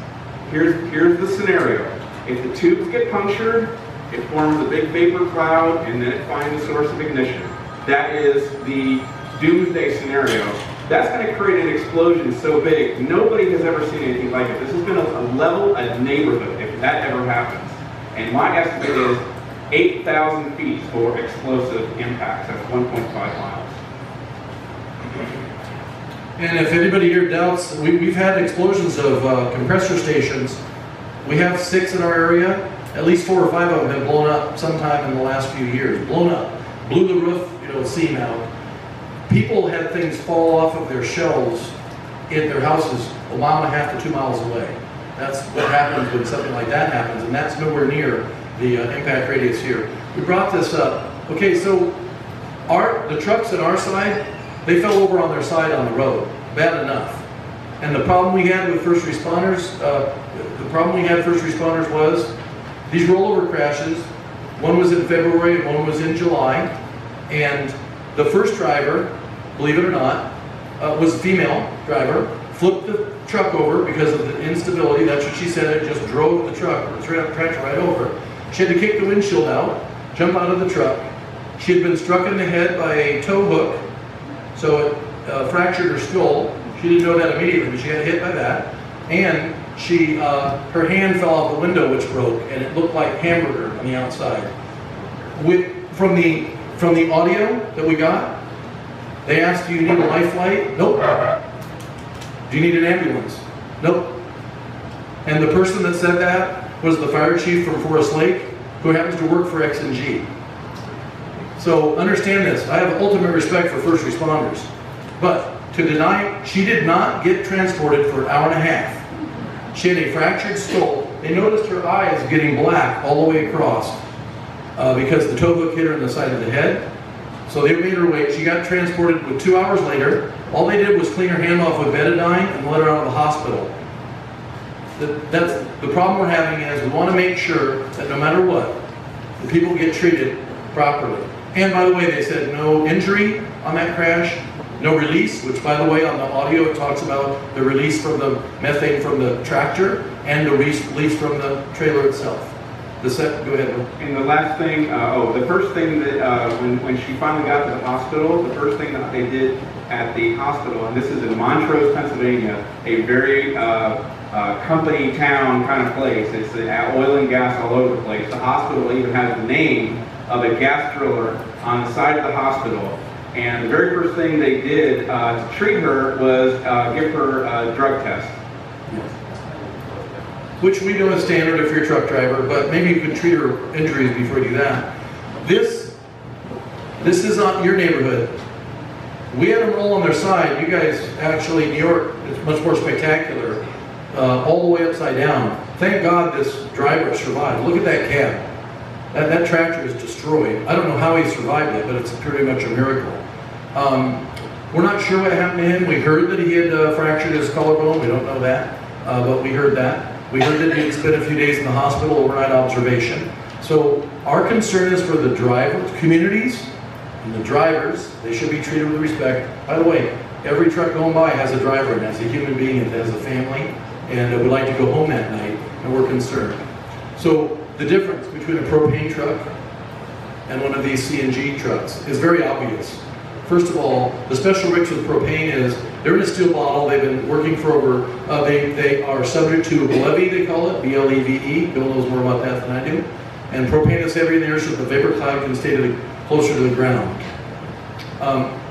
here's the scenario. If the tubes get punctured, it forms a big vapor cloud, and then it finds a source of ignition. That is the doomsday scenario. That's going to create an explosion so big, nobody has ever seen anything like it. This has been a level of neighborhood, if that ever happens. And my estimate is 8,000 feet for explosive impacts. That's 1.5 miles. And if anybody here doubts, we've had explosions of compressor stations. We have 6 in our area. At least 4 or 5 of them have blown up sometime in the last few years. Blown up. Blew the roof, seam out. People had things fall off of their shelves in their houses 1.5 miles to 2 miles away. That's what happens when something like that happens, and that's nowhere near the impact radius here. We brought this up. Okay, so the trucks on our side, they fell over on their side on the road. Bad enough. And the problem we had with first responders, was these rollover crashes. One was in February and one was in July. And the first driver, believe it or not, was a female driver, flipped the truck over because of the instability. That's what she said. It just drove the tractor right over. She had to kick the windshield out, jump out of the truck. She had been struck in the head by a tow hook, so it fractured her skull. She didn't know that immediately, but she got hit by that. And her hand fell out the window, which broke, and it looked like hamburger on the outside. From the audio that we got, they asked, do you need a life flight? Nope. Do you need an ambulance? Nope. And the person that said that was the fire chief from Forest Lake, who happens to work for XNG. So understand this, I have ultimate respect for first responders, but to deny, she did not get transported for an hour and a half. She had a fractured skull. They noticed her eyes getting black all the way across because the tow hook hit her in the side of the head. So they made her wait. She got transported, but 2 hours later, all they did was clean her hand off with betadine and let her out of the hospital. That's the problem we're having is we want to make sure that no matter what, the people get treated properly. And by the way, they said no injury on that crash, no release, which by the way on the audio it talks about the release from the methane from the tractor and the release from the trailer itself. Go ahead, Bill. And the last thing, the first thing that when she finally got to the hospital, the first thing that they did at the hospital, and this is in Montrose, Pennsylvania, a very company town kind of place. It's oil and gas all over the place. The hospital even has the name of a gas driller on the side of the hospital. And the very first thing they did to treat her was give her a drug test. Which we know is standard if you're a truck driver, but maybe you could treat her injuries before you do that. This is not your neighborhood. We had them roll on their side. You guys, actually, New York, it's much more spectacular. All the way upside down. Thank God this driver survived. Look at that cab. That tractor is destroyed. I don't know how he survived it, but it's pretty much a miracle. We're not sure what happened to him. We heard that he had fractured his collarbone. We don't know that, but we heard that. We heard that he had spent a few days in the hospital, overnight observation. So our concern is for the drivers, communities, and the drivers. They should be treated with respect. By the way, every truck going by has a driver and has a human being and has a family, and would like to go home that night, and we're concerned. So the difference between a propane truck and one of these CNG trucks is very obvious. First of all, the special rigs with propane is they're in a steel bottle. They've been working for over, they are subject to levee, they call it, B-L-E-V-E. Bill knows more about that than I do. And propane is heavier in the air so the vapor cloud can stay closer to the ground.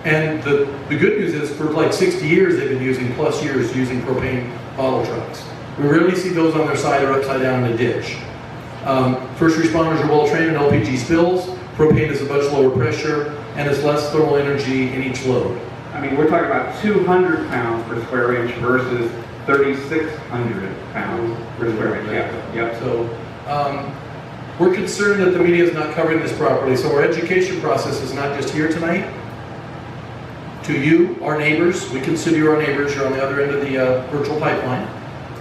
And the good news is for like 60 years they've been using, plus years, using propane bottle trucks. We rarely see those on their side or upside down in a ditch. First responders are well trained in LPG spills. Propane is a much lower pressure and it's less thermal energy in each load. I mean, we're talking about 200 pounds per square inch versus 3,600 pounds per square inch. Yeah. So we're concerned that the media is not covering this properly. So our education process is not just here tonight. To you, our neighbors, we consider you our neighbors. You're on the other end of the virtual pipeline.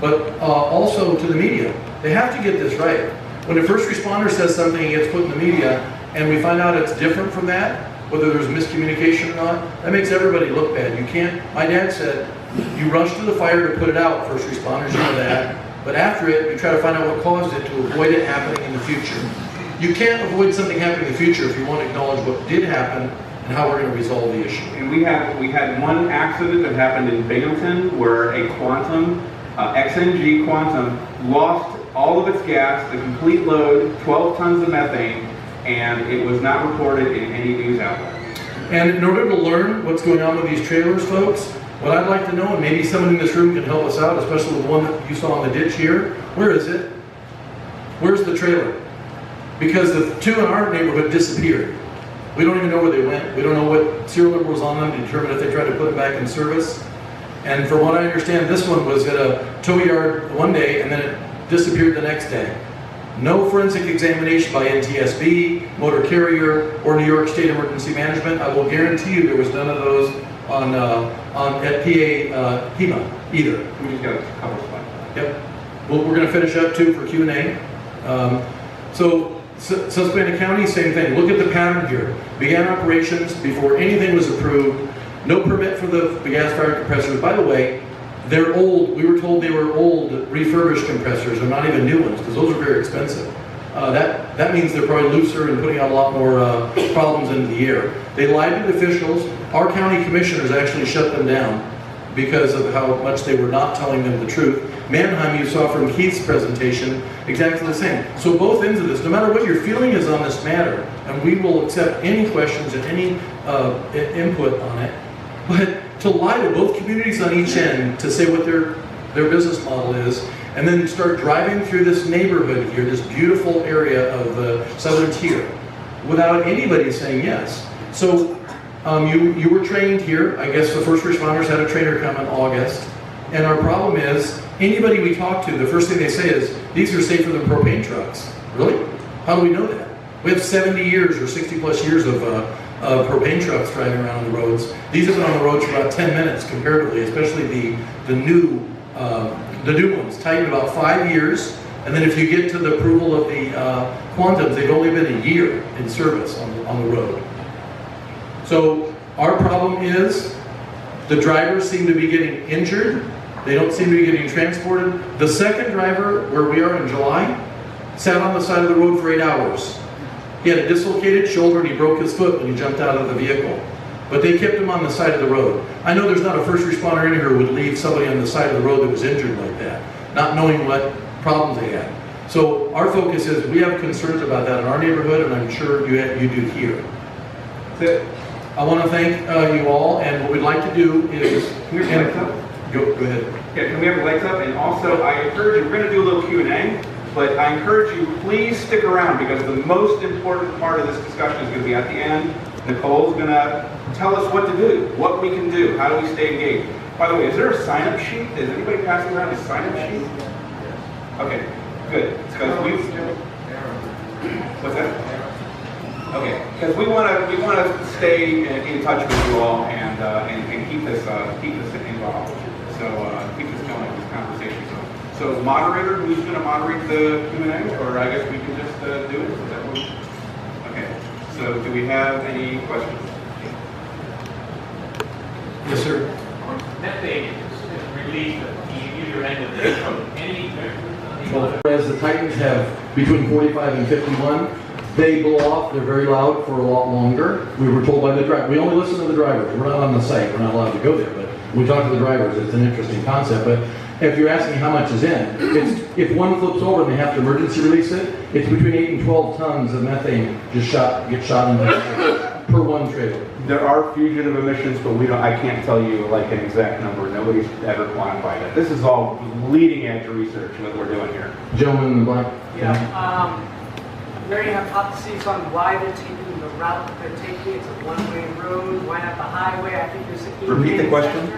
But also to the media. They have to get this right. When a first responder says something and gets put in the media, and we find out it's different from that, whether there's miscommunication or not, that makes everybody look bad. You can't, my dad said, you rush to the fire to put it out, first responders, you know that, but after it, you try to find out what caused it to avoid it happening in the future. You can't avoid something happening in the future if you want to acknowledge what did happen and how we're going to resolve the issue. And we had one accident that happened in Binghamton where a Quantum, XNG Quantum, lost all of its gas, the complete load, 12 tons of methane, and it was not reported in any news outlet. And in order to learn what's going on with these trailers, folks, what I'd like to know, and maybe someone in this room can help us out, especially the one that you saw in the ditch here, where is it? Where's the trailer? Because the two in our neighborhood disappeared. We don't even know where they went. We don't know what serial number was on them to determine if they tried to put them back in service. And from what I understand, this one was at a tow yard one day and then it disappeared the next day. No forensic examination by NTSB, motor carrier, or New York State Emergency Management. I will guarantee you there was none of those at PA HEMA either. We just got a couple spots. Yep. Well, we're going to finish up too for Q&A. So Susquehanna County, same thing. Look at the pattern here. Began operations before anything was approved. No permit for the gas-fired compressors. By the way, they're old. We were told they were old refurbished compressors. They're not even new ones because those are very expensive. That means they're probably looser and putting out a lot more problems into the air. They lied to the officials. Our county commissioners actually shut them down because of how much they were not telling them the truth. Mannheim, you saw from Keith's presentation, exactly the same. So both ends of this, no matter what your feeling is on this matter, and we will accept any questions and any input on it, but to lie to both communities on each end to say what their business model is, and then start driving through this neighborhood here, this beautiful area of the southern tier, without anybody saying yes. So you were trained here. I guess the first responders had a trainer come in August. And our problem is, anybody we talk to, the first thing they say is, these are safer than propane trucks. Really? How do we know that? We have 70 years or 60 plus years of propane trucks driving around on the roads. These have been on the roads for about 10 minutes comparatively, especially the new ones, tightened about 5 years. And then if you get to the approval of the Quantums, they've only been a year in service on the road. So our problem is the drivers seem to be getting injured. They don't seem to be getting transported. The second driver, where we are in July, sat on the side of the road for 8 hours. He had a dislocated shoulder and he broke his foot when he jumped out of the vehicle. But they kept him on the side of the road. I know there's not a first responder in here who would leave somebody on the side of the road that was injured like that, not knowing what problems they had. So our focus is we have concerns about that in our neighborhood, and I'm sure you do here. That's it. I want to thank you all, and what we'd like to do is... Can we have the lights up? Go ahead. Yeah, can we have the lights up? And also, I encourage you, we're going to do a little Q&A, but I encourage you, please stick around, because the most important part of this discussion is going to be at the end. Nicole's gonna tell us what to do, what we can do, how do we stay engaged. By the way, is there a sign-up sheet? Is anybody passing around a sign-up sheet? Okay, good. Because what's that? Okay, because we want to stay in touch with you all and keep this involved. So keep this going, this conversation. So moderator, who's going to moderate the Q&A, or I guess we can just do it. Is that what okay. So do we have any questions? Yes, sir. Methane is released at either end of the day from any. Whereas the Titans have between 45 and 51, they blow off, they're very loud for a lot longer. We were told by the driver, we only listen to the drivers, we're not on the site, we're not allowed to go there, but we talk to the drivers, it's an interesting concept. But if you're asking how much is in, if one flips over and they have to emergency release it, it's between 8 and 12 tons of methane gets shot into the per one trailer. There are fugitive emissions, but I can't tell you like an exact number. Nobody's ever quantified it. This is all leading edge research that we're doing here. Gentleman in the black. Yeah, there you have hypotheses on why they're taking the route that they're taking. It's a one-way road. Why not the highway? I think there's a Repeat the question.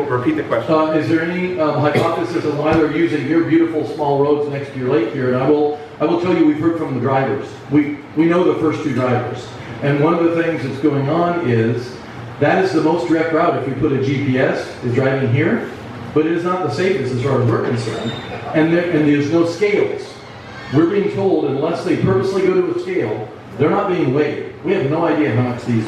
Repeat the question. Is there any hypothesis on why they're using your beautiful small roads next to your lake here? And I will tell you, we've heard from the drivers. We know the first two drivers. And one of the things that's going on is that is the most direct route if you put a GPS is driving here, but it is not the safest as far as we're concerned. And there's no scales. We're being told unless they purposely go to a scale, they're not being weighed. We have no idea how much these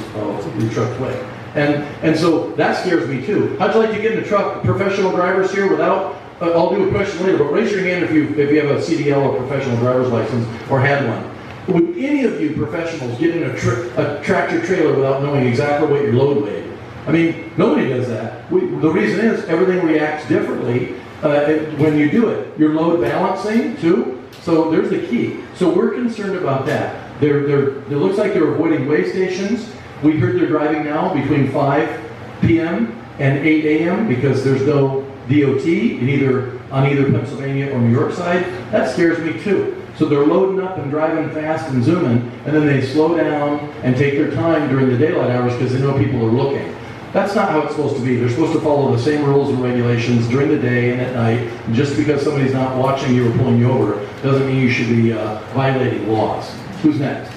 trucks weigh. And so that scares me too. How'd you like to get in a truck, professional drivers here without, I'll do a question later, but raise your hand if you have a CDL or professional driver's license or had one. Would any of you professionals get in a tractor trailer without knowing exactly what your load weighed? I mean, nobody does that. The reason is everything reacts differently when you do it. Your load balancing too. So there's the key. So we're concerned about that. It looks like they're avoiding weigh stations. We heard they're driving now between 5 p.m. and 8 a.m. because there's no DOT on either Pennsylvania or New York side. That scares me too. So they're loading up and driving fast and zooming, and then they slow down and take their time during the daylight hours because they know people are looking. That's not how it's supposed to be. They're supposed to follow the same rules and regulations during the day and at night. And just because somebody's not watching you or pulling you over doesn't mean you should be violating laws. Who's next?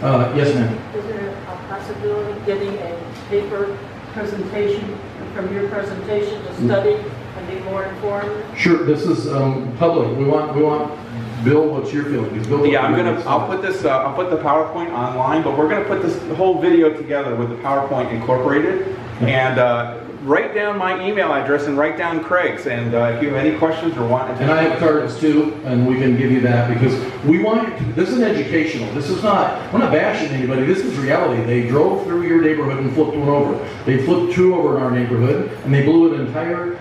Yes, ma'am. Is there a possibility of getting a paper presentation from your presentation to study and be more informed? Sure. This is public. We want Bill. What's your feeling? I'll put the PowerPoint online, but we're gonna put this whole video together with the PowerPoint incorporated, and write down my email address and write down Craig's, and if you have any questions or want. And I have cards too, and we can give you that because we want you to, this is educational. This is not, we're not bashing anybody. This is reality. They drove through your neighborhood and flipped one over. They flipped two over in our neighborhood, and they blew an entire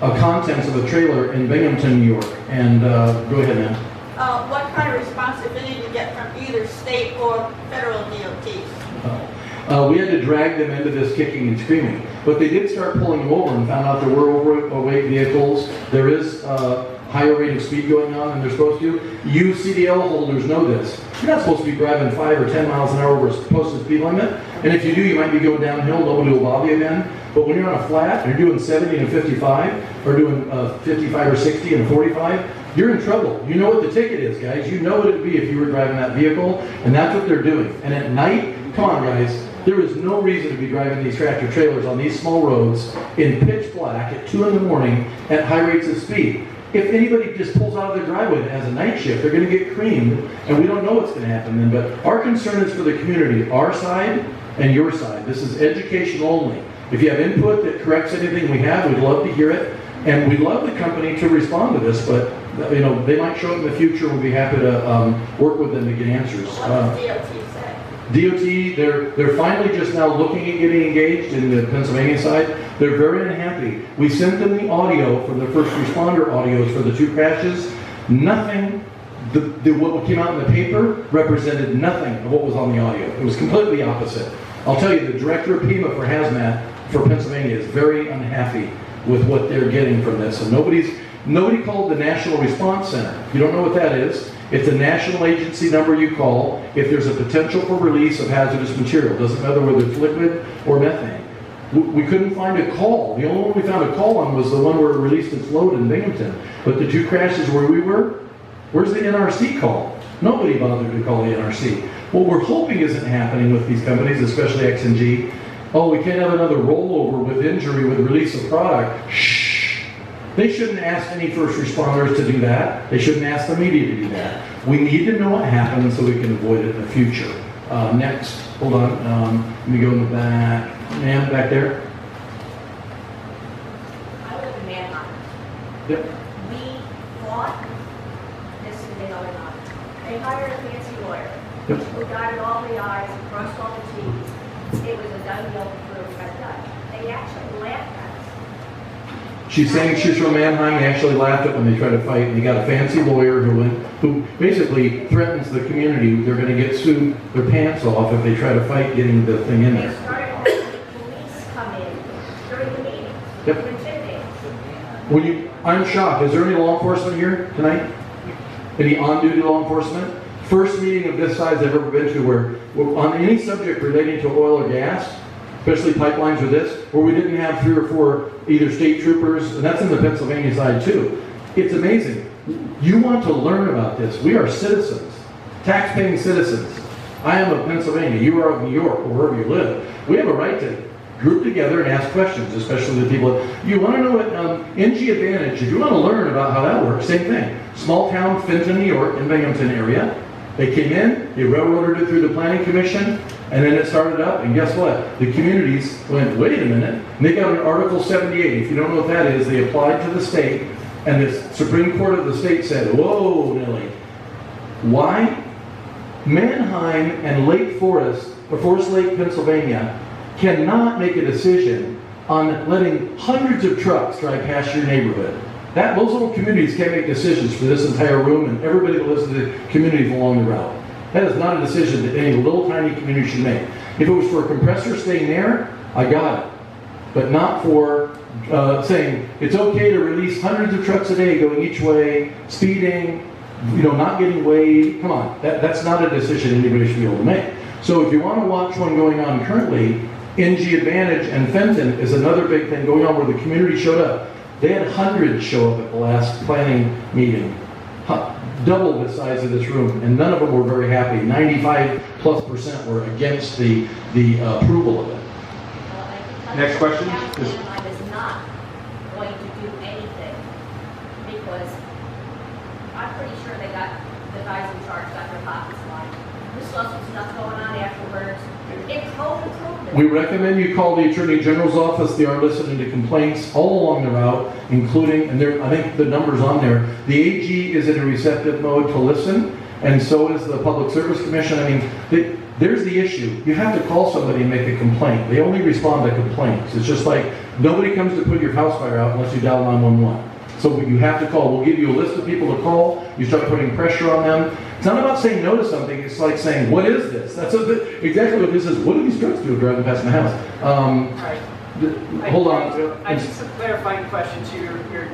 contents of a trailer in Binghamton, New York. And go ahead, ma'am. What kind of responsibility do you get from either state or federal DOTs? We had to drag them into this kicking and screaming. But they did start pulling them over and found out there were overweight vehicles. There is higher rate of speed going on than they're supposed to. You CDL holders know this. You're not supposed to be driving 5 or 10 miles an hour over a posted speed limit. And if you do, you might be going downhill. Nobody will bother you then. But when you're on a flat and you're doing 70 and 55, or doing 55 or 60 and 45, you're in trouble. You know what the ticket is, guys. You know what it would be if you were driving that vehicle, and that's what they're doing. And at night, come on, guys, there is no reason to be driving these tractor trailers on these small roads in pitch black at 2 in the morning at high rates of speed. If anybody just pulls out of their driveway that has a night shift, they're going to get creamed, and we don't know what's going to happen then. But our concern is for the community, our side and your side. This is education only. If you have input that corrects anything we have, we'd love to hear it. And we'd love the company to respond to this, but they might show up in the future. We'll be happy to work with them to get answers. What does DOT say? DOT, they're finally just now looking at getting engaged in the Pennsylvania side. They're very unhappy. We sent them the audio from the first responder audios for the 2 crashes. Nothing, what came out in the paper represented nothing of what was on the audio. It was completely opposite. I'll tell you, the director of PEMA for hazmat for Pennsylvania is very unhappy with what they're getting from this. And nobody called the National Response Center. You don't know what that is. It's a national agency number you call if there's a potential for release of hazardous material. Doesn't matter whether it's liquid or methane. We couldn't find a call. The only one we found a call on was the one where it released its load in Binghamton. But the 2 crashes where we were, where's the NRC call? Nobody bothered to call the NRC. What we're hoping isn't happening with these companies, especially XNG. Oh, we can't have another rollover with injury with release of product. Shh. They shouldn't ask any first responders to do that. They shouldn't ask the media to do that. We need to know what happened so we can avoid it in the future. Next, hold on. Let me go in the back. Ma'am, back there. I live in Manheim. Yep. We thought this has been going on. They hired a fancy lawyer. Yep. Who dotted all the i's and crossed all the t's. It was a done deal before it got done. They actually laughed at us. She's saying she's from Mannheim. They actually laughed at when they tried to fight. They got a fancy lawyer who basically threatens the community. They're going to get sued their pants off if they try to fight getting the thing in They there. started having the police come in during the meeting. Yep. To intimidate. I'm shocked. Is there any law enforcement here tonight? Any on-duty law enforcement? First meeting of this size I've ever been to where on any subject relating to oil or gas, especially pipelines or this, where we didn't have 3 or 4 either state troopers, and that's in the Pennsylvania side too. It's amazing. You want to learn about this. We are citizens, tax-paying citizens. I am of Pennsylvania. You are of New York, or wherever you live. We have a right to group together and ask questions, especially the people. You want to know what NG Advantage, if you want to learn about how that works, same thing. Small town, Fenton, New York, in Binghamton area. They came in, they railroaded it through the Planning Commission, and then it started up, and guess what? The communities went, wait a minute, and they got an Article 78. If you don't know what that is, they applied to the state, and the Supreme Court of the state said, whoa, Nelly. Why? Mannheim and Lake Forest, or Forest Lake, Pennsylvania, cannot make a decision on letting hundreds of trucks drive past your neighborhood. Those little communities can't make decisions for this entire room and everybody that lives in the communities along the route. That is not a decision that any little tiny community should make. If it was for a compressor staying there, I got it. But not for saying it's okay to release hundreds of trucks a day going each way, speeding, not getting weighed. Come on, that's not a decision anybody should be able to make. So if you want to watch one going on currently, NG Advantage and Fenton is another big thing going on where the community showed up. They had hundreds show up at the last planning meeting, double the size of this room, and none of them were very happy. 95+% were against the approval of it. Next question. I was not going to do anything because I'm pretty sure the guys in charge got their pockets lined. There's lots of stuff going on afterwards. It's home improvement. We recommend you call the Attorney General's office. They are listening to complaints all along the route, including, and I think the number's on there. The AG is in a receptive mode to listen, and so is the Public Service Commission. I mean, there's the issue. You have to call somebody and make a complaint. They only respond to complaints. It's just like nobody comes to put your house fire out unless you dial 911. So you have to call. We'll give you a list of people to call. You start putting pressure on them. It's not about saying no to something. It's like saying, what is this? That's exactly what this is. What do these trucks do driving past my house? Hold on. I just a clarifying question to you're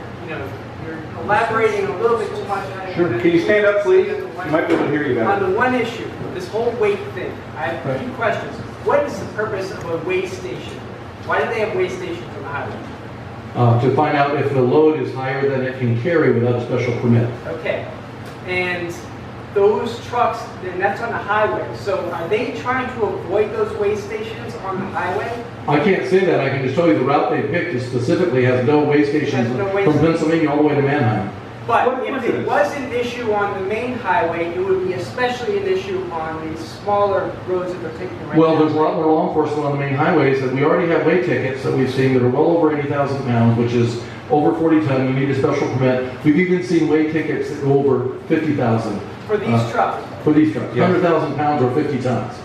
elaborating a little bit too much. Sure. Can you stand up, please? You might be able to hear you better. On the one issue, this whole weight thing, I have a few questions. What is the purpose of a weigh station? Why do they have weigh stations on the highway? To find out if the load is higher than it can carry without a special permit. Okay. And those trucks, then that's on the highway. So are they trying to avoid those weigh stations on the highway? I can't say that. I can just tell you the route they picked is specifically has no weigh stations from Pennsylvania all the way to Mannheim. But if it was an issue on the main highway, it would be especially an issue on the smaller roads that they're taking right now. Well, there's a lot more law enforcement on the main highways, and we already have weight tickets that we've seen that are well over 80,000 pounds, which is over 40 ton. You need a special permit. We've even seen weight tickets that go over 50,000. For these trucks? For these trucks. 100,000 pounds or 50 tons.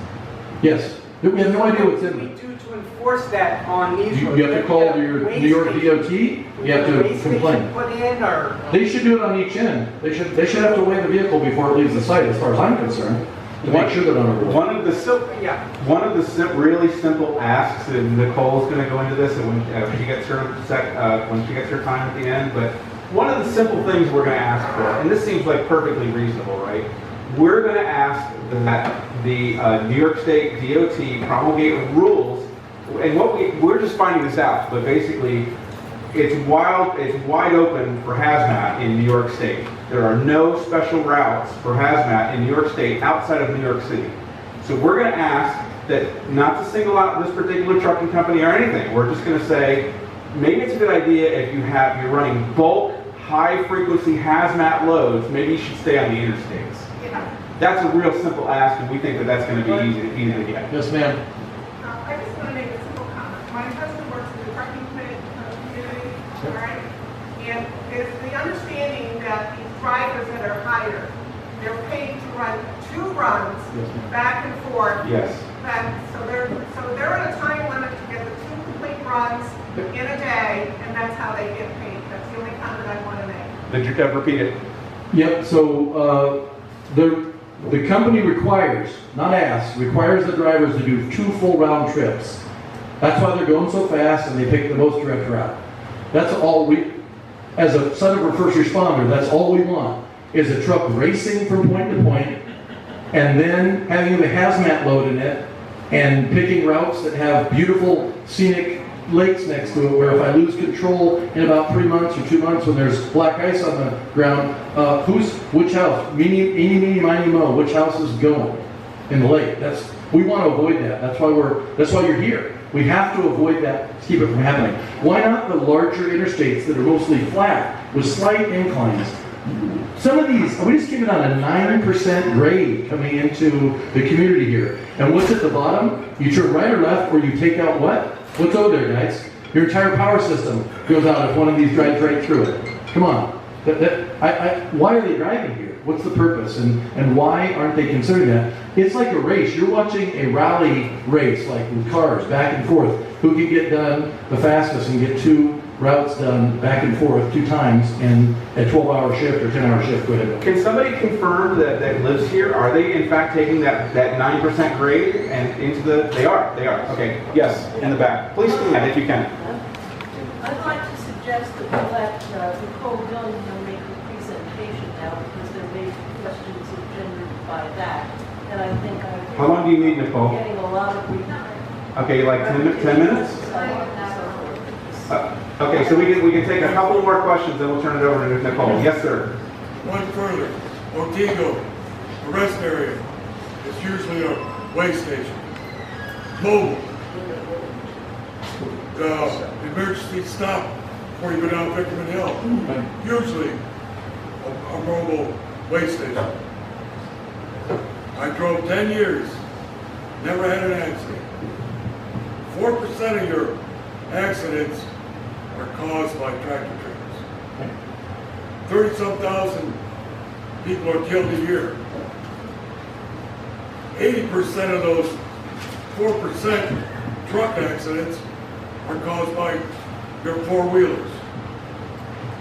Yes. We have no idea what's in them. What do we do to enforce that on these roads? You have to call your New York DOT. You have to complain. Put in or? They should do it on each end. They should have to weigh the vehicle before it leaves the site, as far as I'm concerned, to make sure that on a road. One of the really simple asks, and Nicole's going to go into this, and when she gets her time at the end, but one of the simple things we're going to ask for, and this seems like perfectly reasonable, right? We're going to ask that the New York State DOT promulgate rules, and we're just finding this out, but basically it's wide open for hazmat in New York State. There are no special routes for hazmat in New York State outside of New York City. So we're going to ask that not to single out this particular trucking company or anything. We're just going to say, maybe it's a good idea if you're running bulk, high-frequency hazmat loads, maybe you should stay on the interstates. That's a real simple ask, and we think that that's going to be easy to get. Yes, ma'am. I just want to make a simple comment. My husband works in the trucking community, all right? And it's the understanding that these drivers that are hired, they're paid to run 2 runs back and forth. Yes. So they're on a time limit to get the 2 complete runs in a day, and that's how they get paid. That's the only comment I want to make. Did you ever repeat it? Yep, so the company requires, not asks, requires the drivers to do 2 full round trips. That's why they're going so fast and they pick the most direct route. That's all we, as a son of a first responder, that's all we want, is a truck racing from point to point and then having the hazmat load in it and picking routes that have beautiful scenic lakes next to it, where if I lose control in about 3 months or 2 months when there's black ice on the ground, which house? Eeny, meeny, miny, mo, which house is going in the lake? We want to avoid that. That's why you're here. We have to avoid that to keep it from happening. Why not the larger interstates that are mostly flat with slight inclines? Some of these, we just came in on a 9% grade coming into the community here. And what's at the bottom? You turn right or left, or you take out what? What's over there, guys? Your entire power system goes out if one of these drives right through it. Come on. Why are they driving here? What's the purpose? And why aren't they considering that? It's like a race. You're watching a rally race, like with cars, back and forth. Who can get done the fastest and get 2 routes done back and forth 2 times in a 12-hour shift or 10-hour shift? Go ahead. Can somebody confirm that lives here? Are they in fact taking that 9% grade and into the? They are. Okay. Yes, in the back. Please stand if you can. I'd like to suggest that we let Nicole Dillingham make the presentation now, because there may be questions engendered by that. And I think How long do you need, Nicole? getting a lot of Okay, like 10 minutes? Okay, so we can take a couple more questions, then we'll turn it over to Nicole. Yes, sir. One further, Montego, the rest area, it's usually a way station. Mobile, the emergency stop before you go down Vickerman Hill, usually a mobile way station. I drove 10 years, never had an accident. 4% of your accidents are caused by tractor trailers. 30-some thousand people are killed a year. 80% of those 4% truck accidents are caused by your 4-wheelers.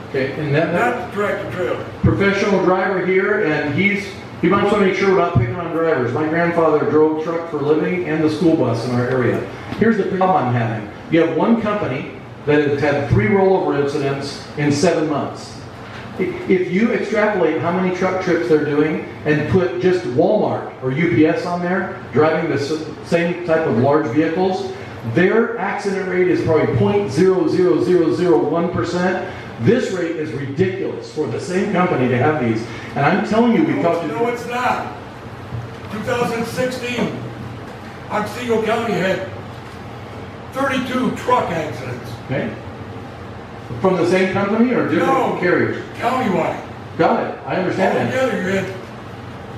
Okay, and that not the tractor trailer. Professional driver here, and he wants to make sure we're not picking on drivers. My grandfather drove truck for a living and the school bus in our area. Here's the problem I'm having. You have one company that has had 3 rollover incidents in 7 months. If you extrapolate how many truck trips they're doing and put just Walmart or UPS on there, driving the same type of large vehicles, their accident rate is probably 0.00001%. This rate is ridiculous for the same company to have these. And I'm telling you, we talked to... No, it's not. 2016, Otsego County had 32 truck accidents. Okay. From the same company or different carriers? Countywide. Got it. I understand that. Altogether, you had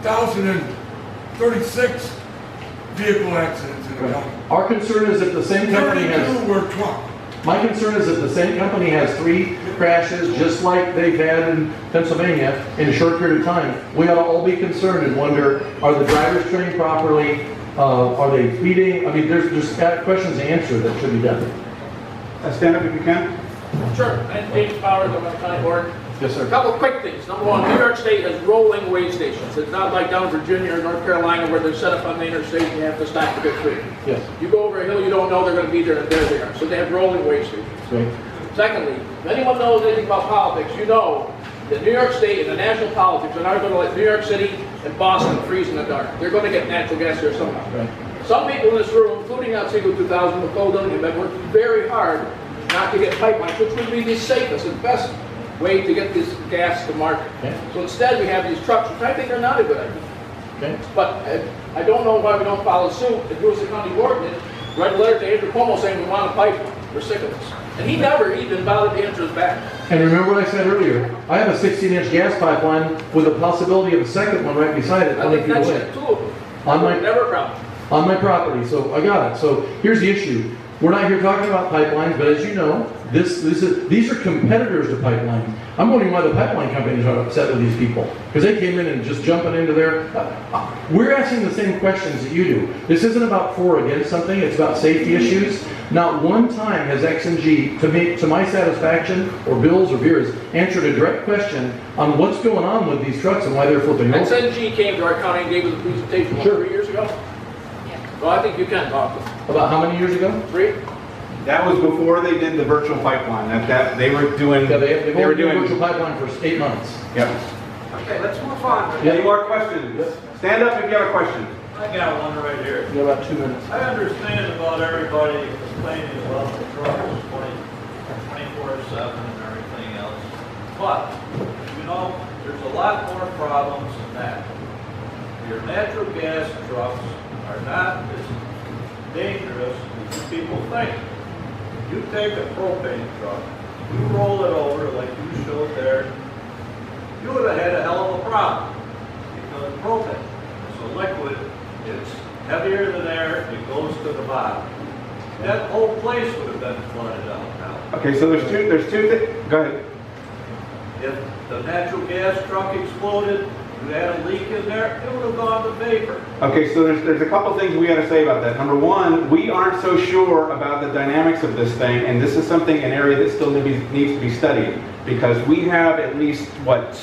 1,036 vehicle accidents in the county. Our concern is that the same company has... 32 were truck. My concern is that the same company has 3 crashes, just like they've had in Pennsylvania, in a short period of time. We ought to all be concerned and wonder, are the drivers trained properly? Are they speeding? I mean, there's just questions to answer that should be done. Stand up if you can. Sure. I'm James Powers, I'm on the county board. Yes, sir. A couple of quick things. Number one, New York State has rolling weigh stations. It's not like down in Virginia or North Carolina where they're set up on the interstate and you have to stop to get food. Yes. You go over a hill, you don't know they're going to be there, and there they are. So they have rolling weigh stations. Right. Secondly, if anyone knows anything about politics, you know that New York State and the national politics are not going to let New York City and Boston freeze in the dark. They're going to get natural gas here somehow. Right. Some people in this room, including on Single 2000, Nicole Dillingham, have worked very hard not to get pipelines, which would be the safest and best way to get this gas to market. Okay. So instead, we have these trucks, which I think are not a good idea. Okay. But I don't know why we don't follow suit. If it was the county board did, write a letter to Andrew Cuomo saying we want a pipeline. We're sick of this. And he never even bothered to answer us back. And remember what I said earlier, I have a 16-inch gas pipeline with a possibility of a second one right beside it, I 20 think feet that's away. it, 2 of them. On my- Never a problem. On my property, so I got it. So here's the issue. We're not here talking about pipelines, but as you know, these are competitors to pipelines. I'm wondering why the pipeline companies are upset with these people. Because they came in and just jumping into their... we're asking the same questions that you do. This isn't about for or against something, it's about safety issues. Not one time has XNG, to my satisfaction, or Bill's or Vera's, answered a direct question on what's going on with these trucks and why they're flipping over. XNG came to our county and gave us a presentation, what, 3 years ago? Well, I think you can talk to them. About how many years ago? 3? That was before they did the virtual pipeline. That they were doing. Yeah, they've they were only been doing virtual pipeline for 8 months. Yep. Okay, let's move on. Any more questions? Stand up if you have a question. I got one right here. You got about 2 minutes. I understand about everybody complaining about the trucks 24/7 and everything else. But, you know, there's a lot more problems than that. Your natural gas trucks are not as dangerous as people think. You take a propane truck, you roll it over like you showed there, you would have had a hell of a problem. Because propane is a liquid, it's heavier than air, it goes to the bottom. That whole place would have been flooded out now. Okay, so there's two things. Go ahead. If the natural gas truck exploded, you had a leak in there, it would have gone to vapor. Okay, so there's a couple things we got to say about that. Number one, we aren't so sure about the dynamics of this thing, and this is something, an area that still needs to be studied, because we have at least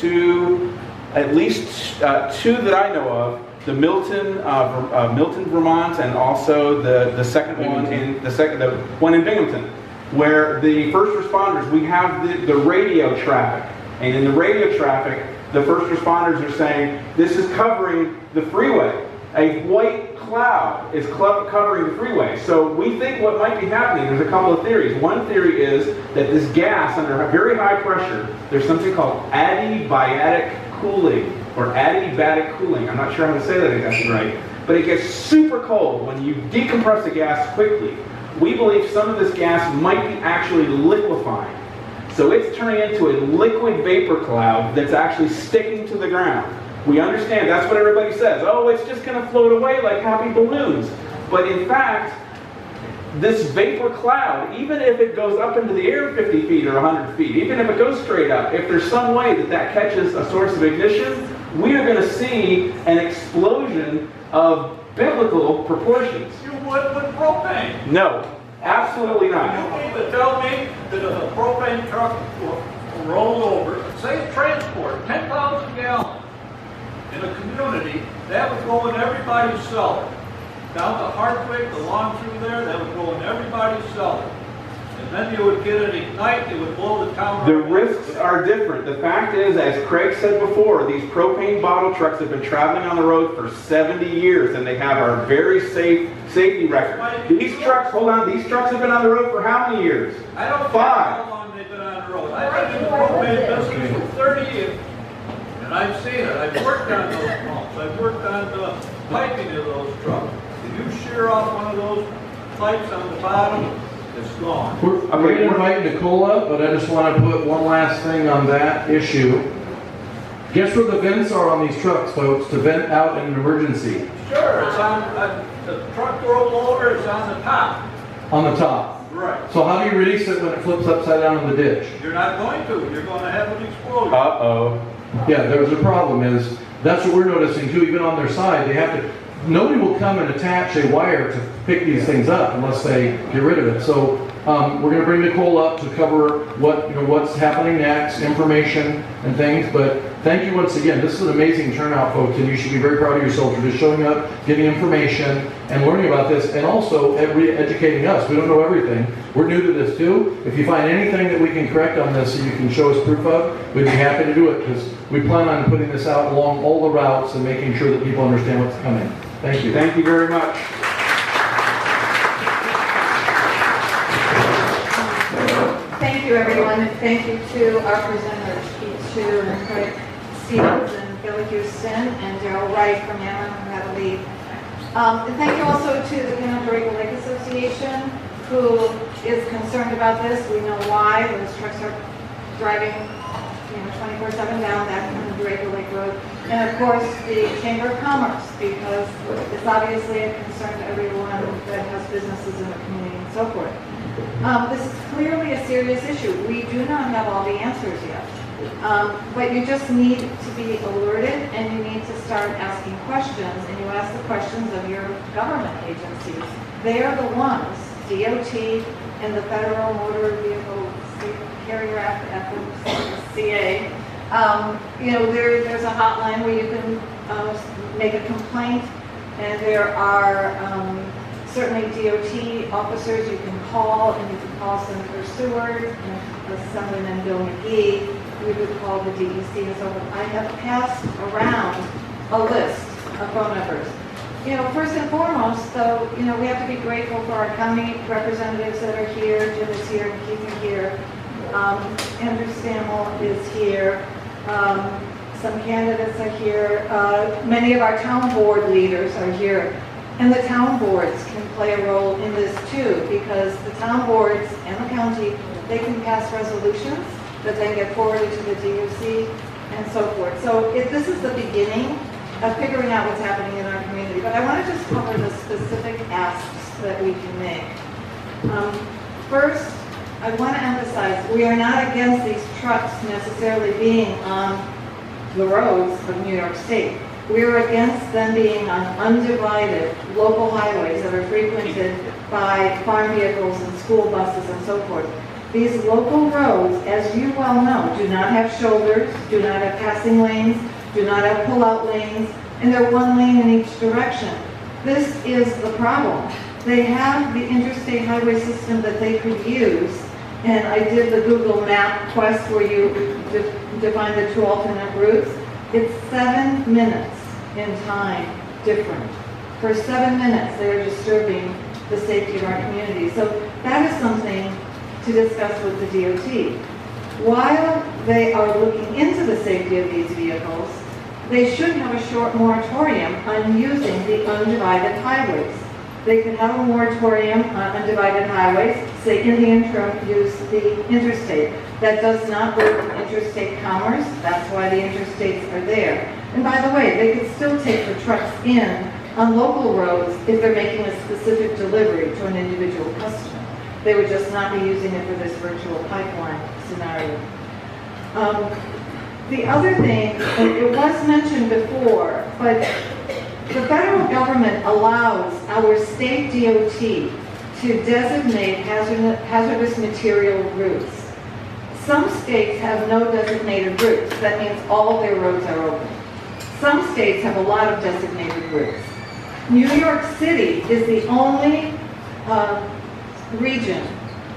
two that I know of. The Milton, Vermont, and also the second one the one in Binghamton, where the first responders, we have the radio traffic, and in the radio traffic, the first responders are saying this is covering the freeway. A white cloud is covering the freeway. So we think what might be happening, there's a couple of theories. One theory is that this gas under very high pressure, there's something called adiabatic cooling, or adiabatic cooling. I'm not sure how to say that exactly right. But it gets super cold when you decompress the gas quickly. We believe some of this gas might be actually liquefying. So it's turning into a liquid vapor cloud that's actually sticking to the ground. We understand, that's what everybody says. Oh, it's just going to float away like happy balloons. But in fact, this vapor cloud, even if it goes up into the air 50 feet or 100 feet, even if it goes straight up, if there's some way that catches a source of ignition, we are going to see an explosion of biblical proportions. You would with propane. No. Absolutely not. You mean to tell me that if a propane truck rolled over, say it transport 10,000 gallons in a community, that would go in everybody's cellar. Down to Hardwick, along through there, that would go in everybody's cellar. And then you would get it ignite, it would blow the town. The risks are different. The fact is, as Craig said before, these propane bottle trucks have been traveling on the road for 70 years, and they have our very safe safety record. These trucks, hold on, these trucks have been on the road for how many years? I don't know 5. how long they've been on the road. I've been in the propane business for 30 years. And I've seen it. I've worked on those pumps. I've worked on the piping of those trucks. If you shear off one of those pipes on the bottom, it's gone. We're going to invite Nicole up, but I just want to put one last thing on that issue. Guess where the vents are on these trucks, folks, to vent out in an emergency? Sure, it's on the truck roll over, it's on the top. On the top. Right. So how do you release it when it flips upside down in the ditch? You're not going to. You're going to have an explosion. Uh-oh. Yeah, there's a problem is, that's what we're noticing too, even on their side, they have to, nobody will come and attach a wire to pick these things up unless they get rid of it. So we're going to bring Nicole up to cover what's happening next, information and things, but Thank you once again. This is an amazing turnout, folks, and you should be very proud of yourselves for just showing up, getting information, and learning about this, and also educating us. We don't know everything. We're new to this too. If you find anything that we can correct on this, so you can show us proof of, we'd be happy to do it, because we plan on putting this out along all the routes and making sure that people understand what's coming. Thank you. Thank you very much. Thank you, everyone. Thank you to our presenters, Keith Schue and Craig Stevens and Billy Huston and Daryl Wright from Amman, who had a lead. And thank you also to the Canadarago Lake Association, who is concerned about this. We know why. Those trucks are driving 24/7 down that Canadarago Lake Road. And of course, the Chamber of Commerce, because it's obviously a concern to everyone that has businesses in the community and so forth. This is clearly a serious issue. We do not have all the answers yet. But you just need to be alerted, and you need to start asking questions, and you ask the questions of your government agencies. They are the ones, DOT and the Federal Motor Vehicle Carrier Act, FMCA. There's a hotline where you can make a complaint, and there are certainly DOT officers you can call, and you can call Senator Seward and Assemblyman Bill McGee. You could call the DEC and so forth. I have passed around a list of phone numbers. First and foremost, though, we have to be grateful for our county representatives that are here. Jim is here, and Keith is here. Andrew Stammel is here. Some candidates are here. Many of our town board leaders are here. And the town boards can play a role in this too, because the town boards and the county, they can pass resolutions that then get forwarded to the DOC and so forth. So this is the beginning of figuring out what's happening in our community. But I want to just cover the specific asks that we can make. First, I want to emphasize we are not against these trucks necessarily being on the roads of New York State. We are against them being on undivided local highways that are frequented by farm vehicles and school buses and so forth. These local roads, as you well know, do not have shoulders, do not have passing lanes, do not have pull-out lanes, and they're one lane in each direction. This is the problem. They have the interstate highway system that they could use, and I did the Google Map quest where you define the two alternate routes. It's 7 minutes in time different. For 7 minutes, they're disturbing the safety of our community. So that is something to discuss with the DOT. While they are looking into the safety of these vehicles, they should have a short moratorium on using the undivided highways. They could have a moratorium on undivided highways, say in the interim use the interstate. That does not work in interstate commerce, that's why the interstates are there. And by the way, they could still take the trucks in on local roads if they're making a specific delivery to an individual customer. They would just not be using it for this virtual pipeline scenario. The other thing, and it was mentioned before, but the federal government allows our state DOT to designate hazardous material routes. Some states have no designated routes. That means all of their roads are open. Some states have a lot of designated routes. New York City is the only region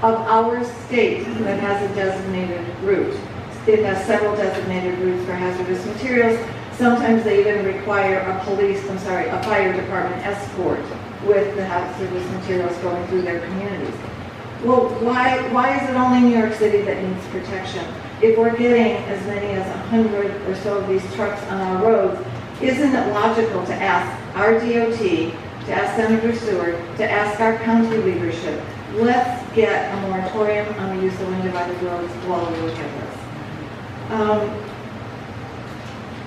of our state that has a designated route. It has several designated routes for hazardous materials. Sometimes they even require a fire department escort with the hazardous materials going through their communities. Well, why is it only New York City that needs protection? If we're getting as many as 100 or so of these trucks on our roads, isn't it logical to ask our DOT, to ask Senator Seward, to ask our county leadership, let's get a moratorium on the use of undivided roads while we look at this.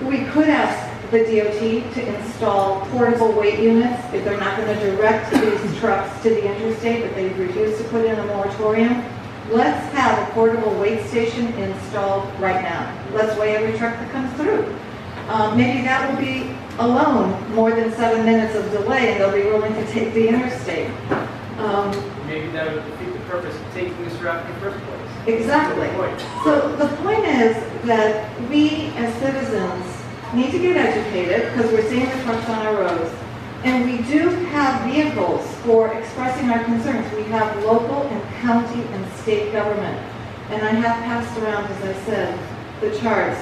We could ask the DOT to install portable weight units if they're not going to direct these trucks to the interstate, but they refuse to put in a moratorium. Let's have a portable weight station installed right now. Let's weigh every truck that comes through. Maybe that will be alone more than 7 minutes of delay, and they'll be willing to take the interstate. Maybe that would defeat the purpose of taking this route in the first place? Exactly. So the point is that we as citizens need to get educated because we're seeing the trucks on our roads. And we do have vehicles for expressing our concerns. We have local and county and state government. And I have passed around, as I said, the charts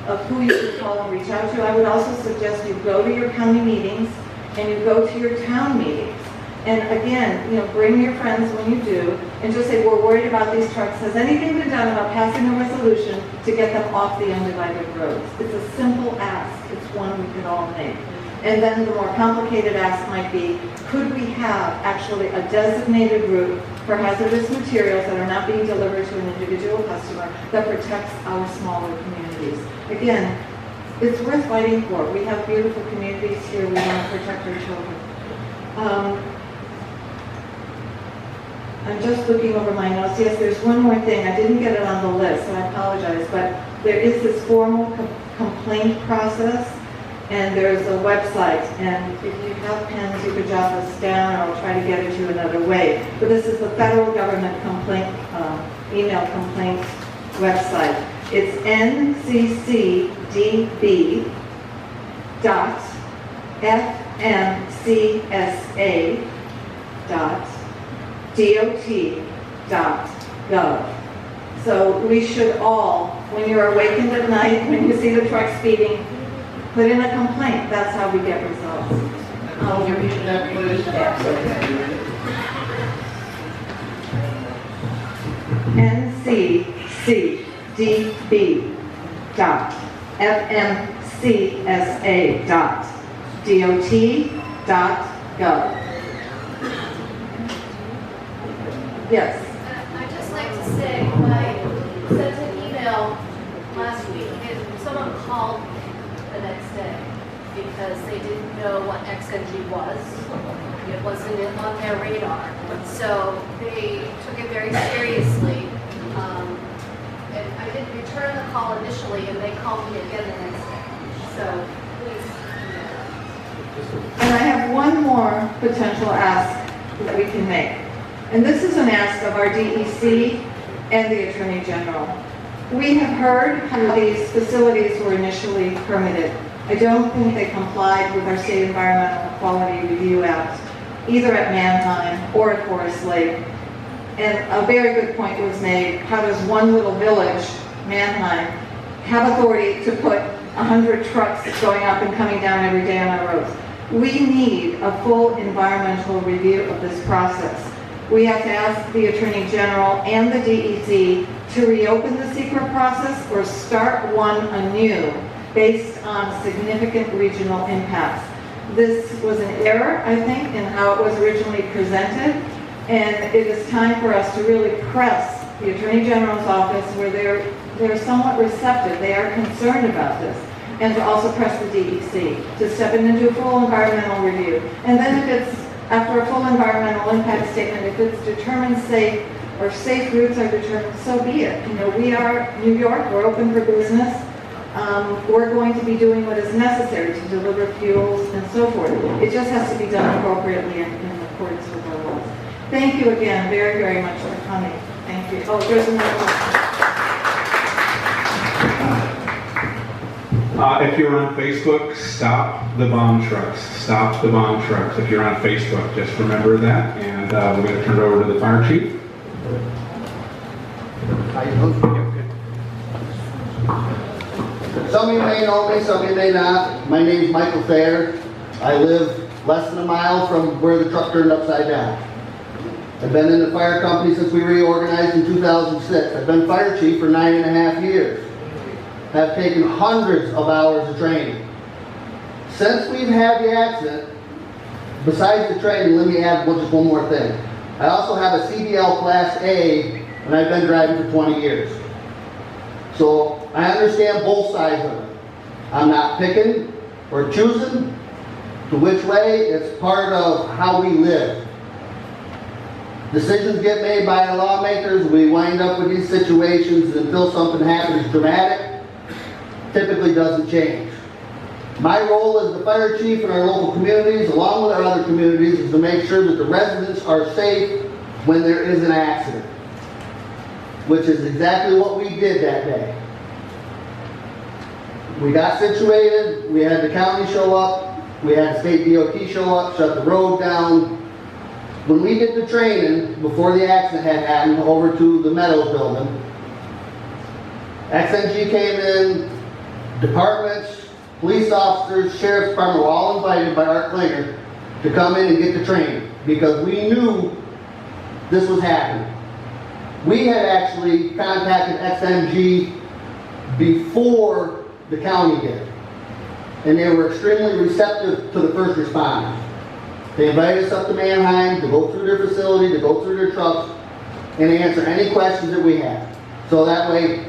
of who you can call and reach out to. I would also suggest you go to your county meetings and you go to your town meetings. And again, bring your friends when you do, and just say, we're worried about these trucks. Has anything been done about passing a resolution to get them off the undivided roads? It's a simple ask. It's one we could all make. And then the more complicated ask might be, could we have actually a designated route for hazardous materials that are not being delivered to an individual customer that protects our smaller communities? Again, it's worth fighting for. We have beautiful communities here. We want to protect our children. I'm just looking over my notes. Yes, there's one more thing. I didn't get it on the list, so I apologize. But there is this formal complaint process, and there's a website. And if you have pens, you could jot this down, or I'll try to get it to you another way. But this is the federal government complaint, email complaint website. It's nccd.fmcsa.dot.gov. So we should all, when you're awakened at night, when you see the truck speeding, put in a complaint. That's how we get results. Can you repeat that, please? nccd.fmcsa.dot.gov. Yes. I'd just like to say, I sent an email last week, and someone called the next day because they didn't know what XNG was. It wasn't on their radar. So they took it very seriously. And I did return the call initially, and they called me again the next day. So please. And I have one more potential ask that we can make. And this is an ask of our DEC and the Attorney General. We have heard how these facilities were initially permitted. I don't think they complied with our State Environmental Quality Review Act, either at Mannheim or at Forest Lake. And a very good point was made. How does one little village, Mannheim, have authority to put 100 trucks going up and coming down every day on our roads? We need a full environmental review of this process. We have to ask the Attorney General and the DEC to reopen the secret process or start one anew based on significant regional impacts. This was an error, I think, in how it was originally presented, and it is time for us to really press the Attorney General's office where they're somewhat receptive, they are concerned about this, and to also press the DEC to step in and do a full environmental review. And then if it's, after a full environmental impact statement, if it's determined safe, or safe routes are determined, so be it. We are New York, we're open for business. We're going to be doing what is necessary to deliver fuels and so forth. It just has to be done appropriately in accordance with our laws. Thank you again very, very much for coming. Thank you. Oh, there's another one. If you're on Facebook, stop the bomb trucks. Stop the bomb trucks. If you're on Facebook, just remember that. And we're going to turn it over to the fire chief. Some of you may know me, some of you may not. My name is Michael Thayer. I live less than a mile from where the truck turned upside down. I've been in the fire company since we reorganized in 2006. I've been fire chief for 9.5 years. I've taken hundreds of hours of training. Since we've had the accident, besides the training, let me add just one more thing. I also have a CDL Class A, and I've been driving for 20 years. So I understand both sides of it. I'm not picking or choosing to which way. It's part of how we live. Decisions get made by the lawmakers. We wind up with these situations until something happens dramatic. Typically doesn't change. My role as the fire chief in our local communities, along with our other communities, is to make sure that the residents are safe when there is an accident, which is exactly what we did that day. We got situated, we had the county show up, we had state DOT show up, shut the road down. When we did the training, before the accident had happened, over to the Meadows building, XNG came in, departments, police officers, sheriff's department were all invited by Art Klinger to come in and get the training because we knew this was happening. We had actually contacted XNG before the county did, and they were extremely receptive to the first responders. They invited us up to Manheim to go through their facility, to go through their trucks, and answer any questions that we had. So that way,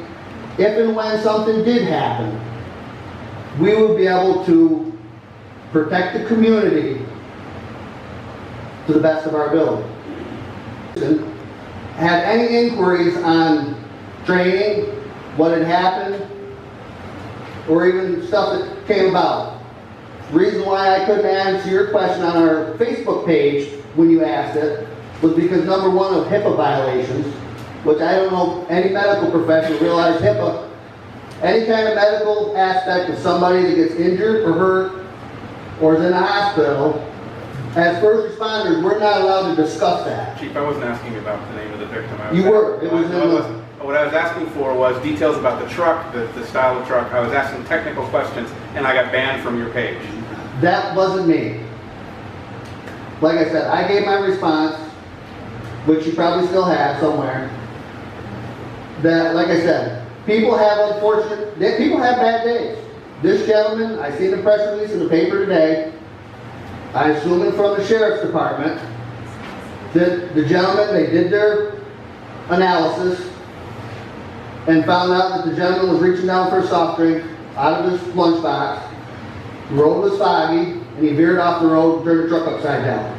if and when something did happen, we would be able to protect the community to the best of our ability. Had any inquiries on training, what had happened, or even stuff that came about. The reason why I couldn't answer your question on our Facebook page when you asked it was because number one of HIPAA violations, which I don't know any medical professional realize HIPAA, any kind of medical aspect of somebody that gets injured or hurt or is in a hospital, as first responders, we're not allowed to discuss that. Chief, I wasn't asking about the name of the victim. You were. It was in the... What I was asking for was details about the truck, the style of truck. I was asking technical questions, and I got banned from your page. That wasn't me. Like I said, I gave my response, which you probably still have somewhere, that, like I said, people have people have bad days. This gentleman, I seen the press release in the paper today, I'm assuming from the sheriff's department, that the gentleman, they did their analysis and found out that the gentleman was reaching down for a soft drink out of his lunchbox. The road was foggy, and he veered off the road and turned the truck upside down.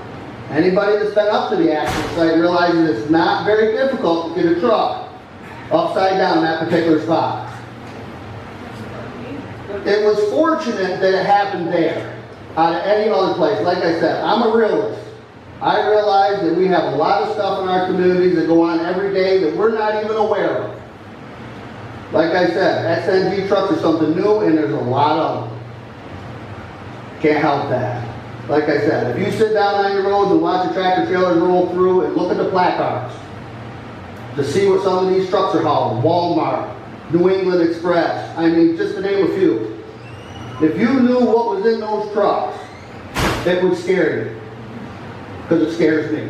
Anybody that's been up to the accident site realizes it's not very difficult to get a truck upside down in that particular spot. It was fortunate that it happened there, out of any other place. Like I said, I'm a realist. I realize that we have a lot of stuff in our communities that go on every day that we're not even aware of. Like I said, XNG trucks are something new, and there's a lot of them. Can't help that. Like I said, if you sit down on your roads and watch the tractor trailers roll through and look at the placards to see what some of these trucks are hauling, Walmart, New England Express, I mean, just to name a few. If you knew what was in those trucks, it would scare you, because it scares me.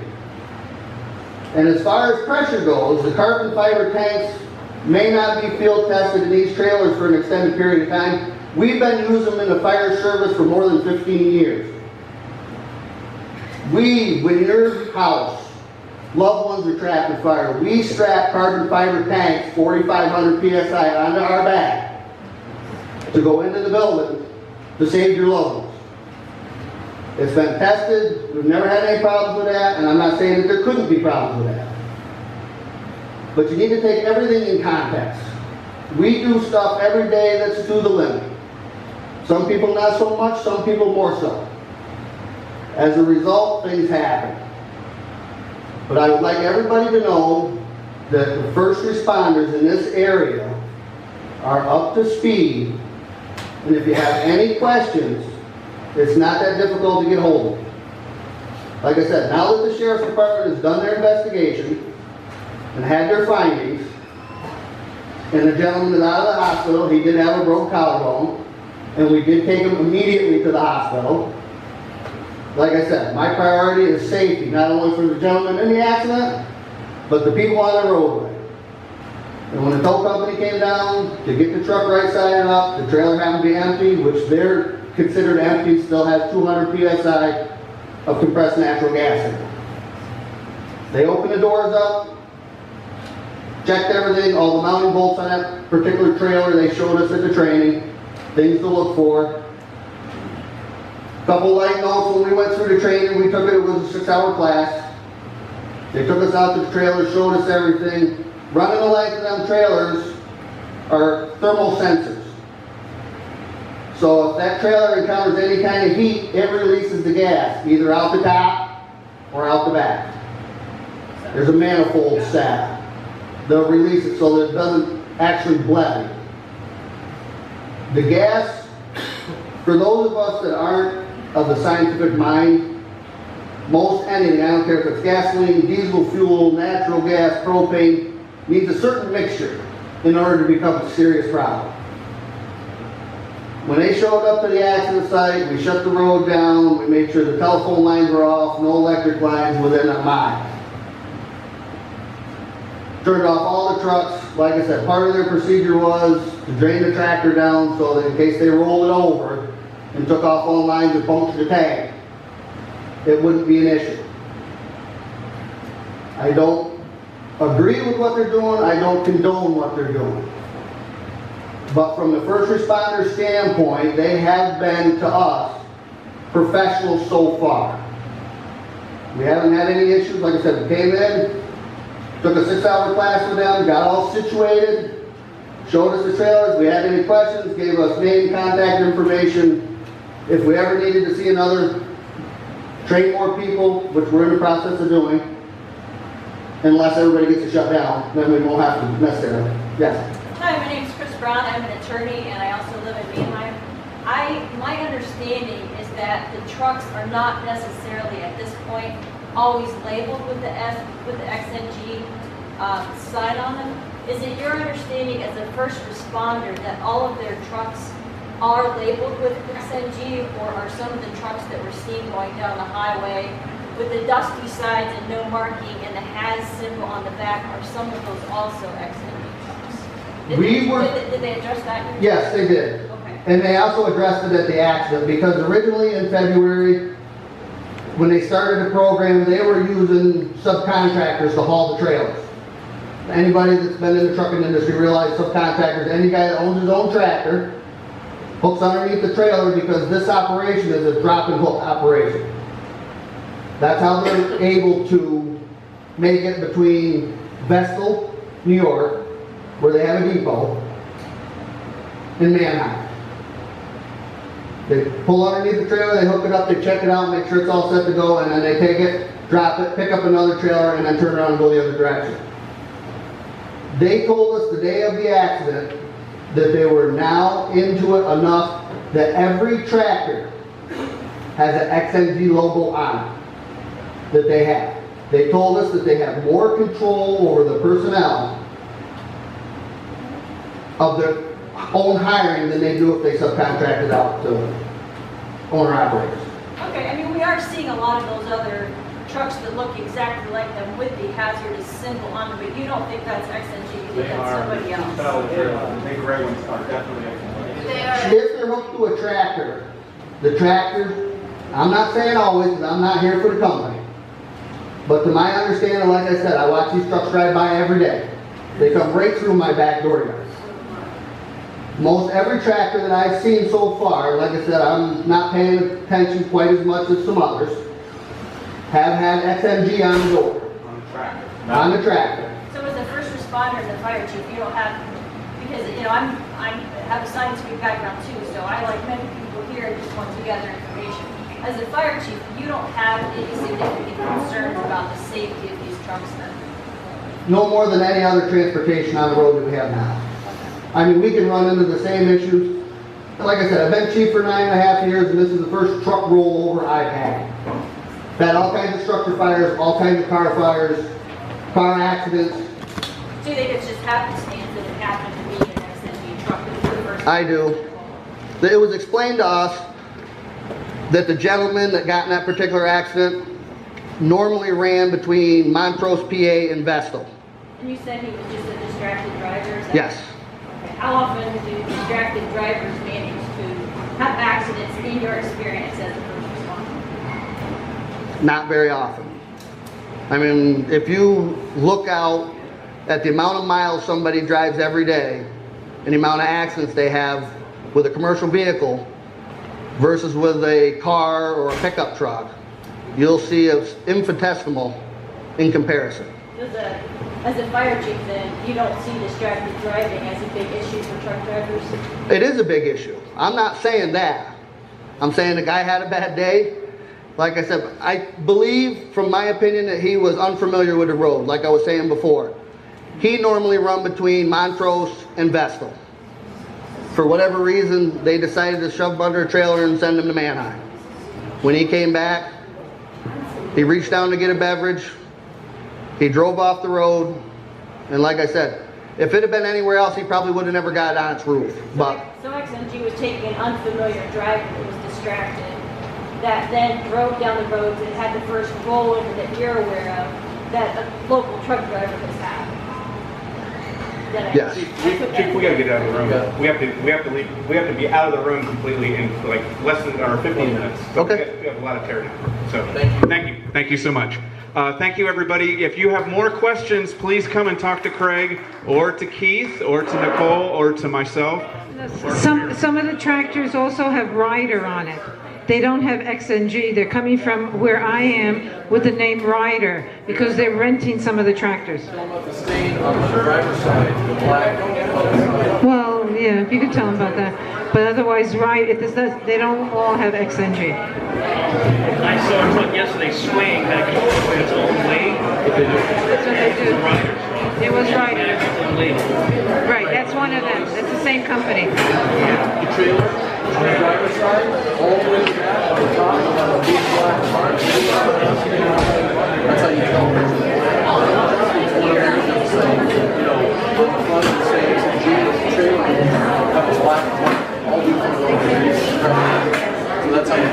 And as far as pressure goes, the carbon fiber tanks may not be field tested in these trailers for an extended period of time. We've been using them in the fire service for more than 15 years. When your house, loved ones are trapped in fire, we strap carbon fiber tanks, 4,500 PSI, onto our back to go into the building to save your loved ones. It's been tested. We've never had any problems with that, and I'm not saying that there couldn't be problems with that. But you need to take everything in context. We do stuff every day that's to the limit. Some people not so much, some people more so. As a result, things happen. But I would like everybody to know that the first responders in this area are up to speed, and if you have any questions, it's not that difficult to get hold of. Like I said, now that the Sheriff's Department has done their investigation and had their findings, and the gentleman is out of the hospital, he did have a broken collarbone, and we did take him immediately to the hospital. Like I said, my priority is safety, not only for the gentleman in the accident, but the people on the roadway. And when the tow company came down to get the truck right side up, the trailer happened to be empty, which they're considered empty, still has 200 PSI of compressed natural gas in it. They opened the doors up, checked everything, all the mounting bolts on that particular trailer they showed us at the training, things to look for. Couple light notes, when we went through the training, we took it was a 6-hour class. They took us out to the trailer, showed us everything. Running the length of them trailers are thermal sensors. So if that trailer encounters any kind of heat, it releases the gas, either out the top or out the back. So There's a manifold set. They'll release it so that it doesn't actually blend. The gas, for those of us that aren't of the scientific mind, most anything, I don't care if it's gasoline, diesel fuel, natural gas, propane, needs a certain mixture in order to become a serious problem. When they showed up to the accident site, we shut the road down, we made sure the telephone lines were off, no electric lines within a mile. Turned off all the trucks. Like I said, part of their procedure was to drain the tractor down so that in case they rolled it over and took off all lines and punctured the tank, it wouldn't be an issue. I don't agree with what they're doing, I don't condone what they're doing. But from the first responder standpoint, they have been, to us, professionals so far. We haven't had any issues. Like I said, we came in, took a 6-hour class with them, got all situated, showed us the trailers. We had any questions, gave us name, contact information. If we ever needed to see another, train more people, which we're in the process of doing, unless everybody gets to shut down, then we won't have to mess there. Yes? Hi, my name is Chris Brown. I'm an attorney and I also live in Mannheim. My understanding is that the trucks are not necessarily at this point always labeled with the XNG sign on them. Is it your understanding as a first responder that all of their trucks are labeled with XNG, or are some of the trucks that we're seeing going down the highway with the dusty sides and no marking and the HAZ symbol on the back, are some of those also XNG trucks? Did they address that? Yes, they did. Okay. And they also addressed it at the accident, because originally in February, when they started the program, they were using subcontractors to haul the trailers. Anybody that's been in the trucking industry realizes subcontractors, any guy that owns his own tractor, hooks underneath the trailer, because this operation is a drop and hook operation. That's how they're able to make it between Vestal, New York, where they have a depot, and Mannheim. They pull underneath the trailer, they hook it up, they check it out, make sure it's all set to go, and then they take it, drop it, pick up another trailer, and then turn around and go the other direction. They told us the day of the accident that they were now into it enough that every tractor has an XNG logo on it that they have. They told us that they have more control over the personnel of their own hiring than they do if they subcontracted out to owner-operators. Okay, I mean, we are seeing a lot of those other trucks that look exactly like them with the hazardous symbol on them, but you don't think that's XNG, you think that's somebody else? The big red ones are definitely XNG. If they're hooked to a tractor, the tractor, I'm not saying always, because I'm not here for the company, but to my understanding, like I said, I watch these trucks drive by every day. They come right through my back door yard. Most every tractor that I've seen so far, like I said, I'm not paying attention quite as much as some others, have had XNG on the door. On the tractor. On the tractor. So as a first responder and the fire chief, you don't have, because, you know, I have a scientific background too, so I, like many people here, just want to gather information. As a fire chief, you don't have any significant concerns about the safety of these trucks then? No more than any other transportation on the road that we have now. I mean, we can run into the same issues. Like I said, I've been chief for 9.5 years, and this is the first truck rollover I've had. Had all kinds of structure fires, all kinds of car fires, car accidents. Do you think it's just happenstance that it happened to be an XNG truck that was the first? I do. It was explained to us that the gentleman that got in that particular accident normally ran between Montrose, PA, and Vestal. And you said he was just a distracted driver? Is that Yes. Okay. How often do distracted drivers manage to have accidents in your experience as a first responder? Not very often. I mean, if you look out at the amount of miles somebody drives every day and the amount of accidents they have with a commercial vehicle versus with a car or a pickup truck, you'll see it's infinitesimal in comparison. As a fire chief then, you don't see distracted driving as a big issue for truck drivers? It is a big issue. I'm not saying that. I'm saying the guy had a bad day Like I said, I believe, from my opinion, that he was unfamiliar with the road, like I was saying before. He normally run between Montrose and Vestal. For whatever reason, they decided to shove him under a trailer and send him to Manheim. When he came back, he reached down to get a beverage. He drove off the road. And like I said, if it had been anywhere else, he probably would have never got on its roof. But So XNG was taking an unfamiliar driver that was distracted, that then drove down the roads and had the first rollover that you're aware of, that a local truck driver has had. yes. Chief, we gotta get out of the room. We have to leave. We have to be out of the room completely in like less than or 15 minutes. So Okay. we have a lot of tear down. So thank you so much. Thank you, everybody. If you have more questions, please come and talk to Craig or to Keith or to Nicole or to myself. Some of the tractors also have Ryder on it. They don't have XNG. They're coming from where I am with the name Ryder because they're renting some of the tractors. The stain on the driver's side, the black. Well, yeah, you could tell them about that. But otherwise, they don't all have XNG. I saw a truck yesterday swaying back and forth its own way. That's what they do. It was Ryder. Right, that's one of them. That's the same company. The trailer on the driver's side, all the way back on the top, of a big black mark. That's how you tell them. So that's how you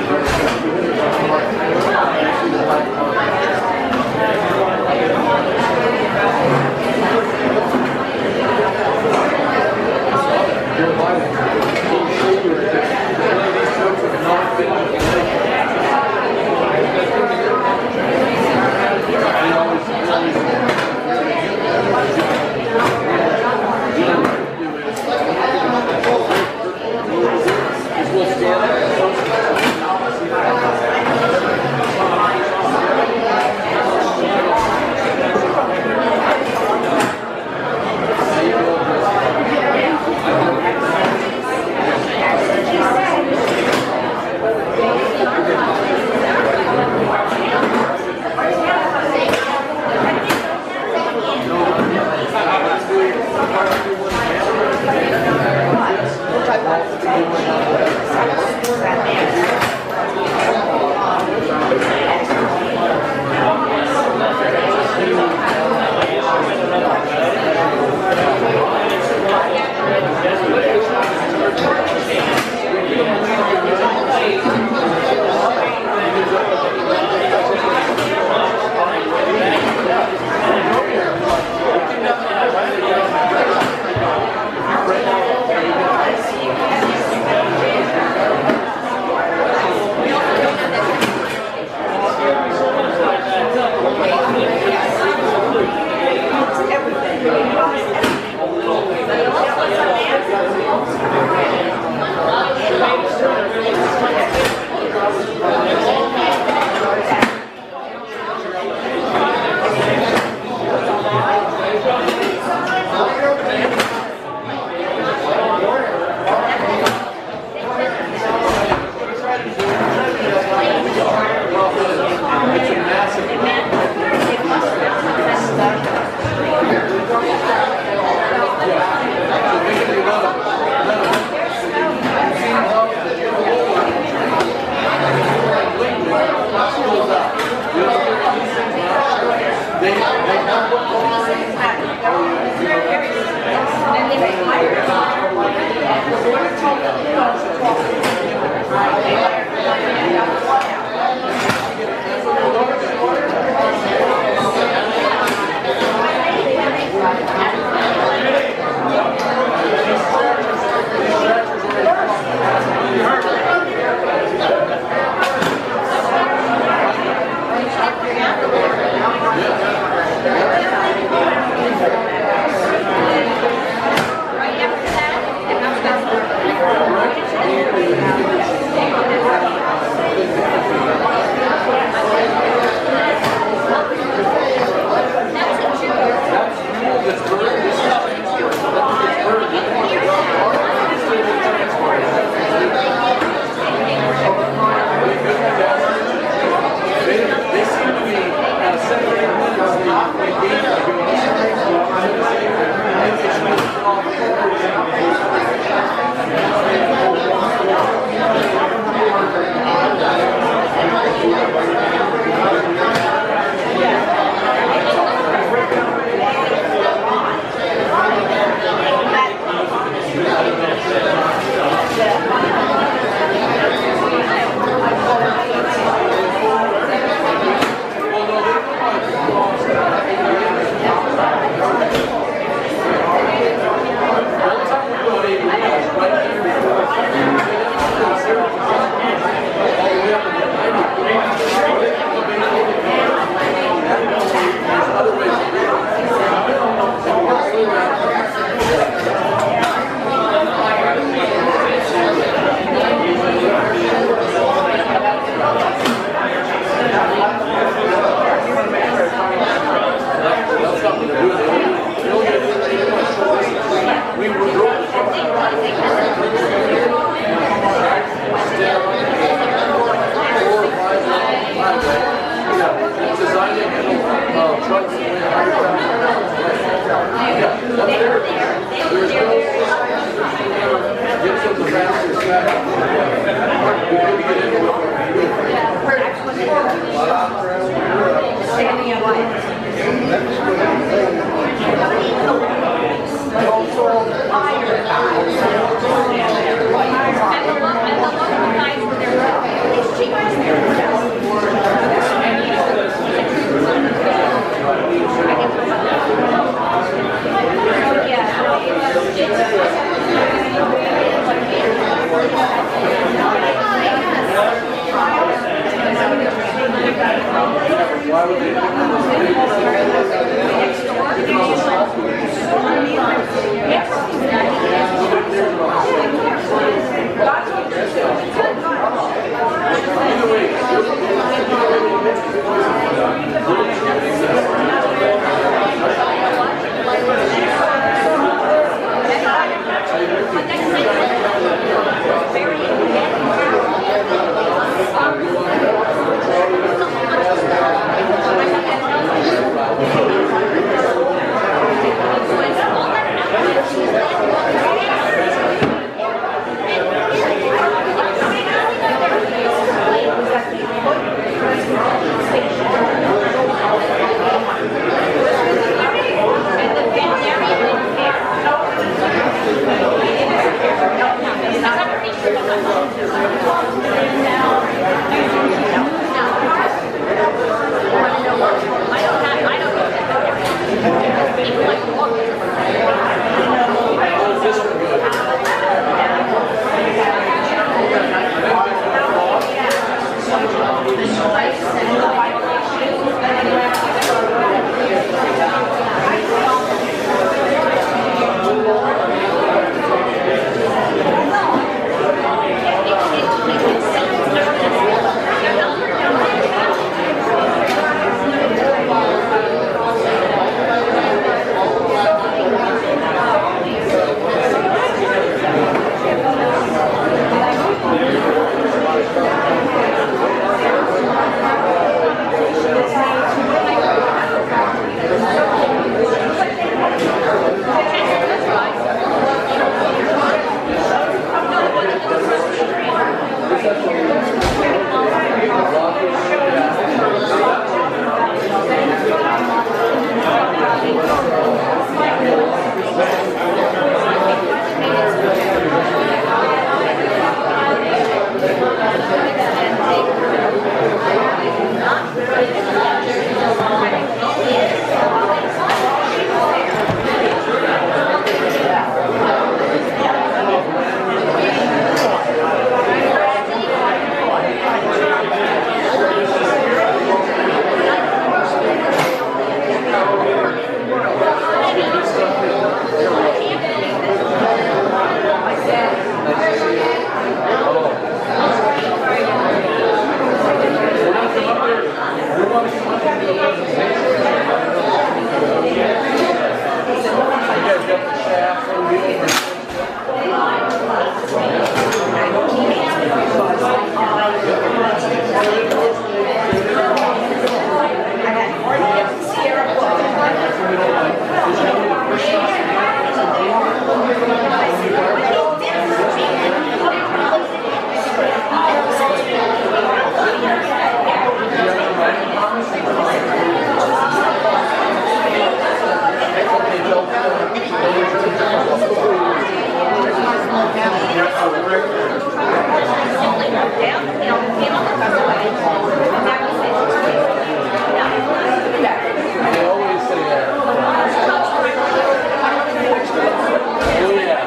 always say that. Oh, yeah.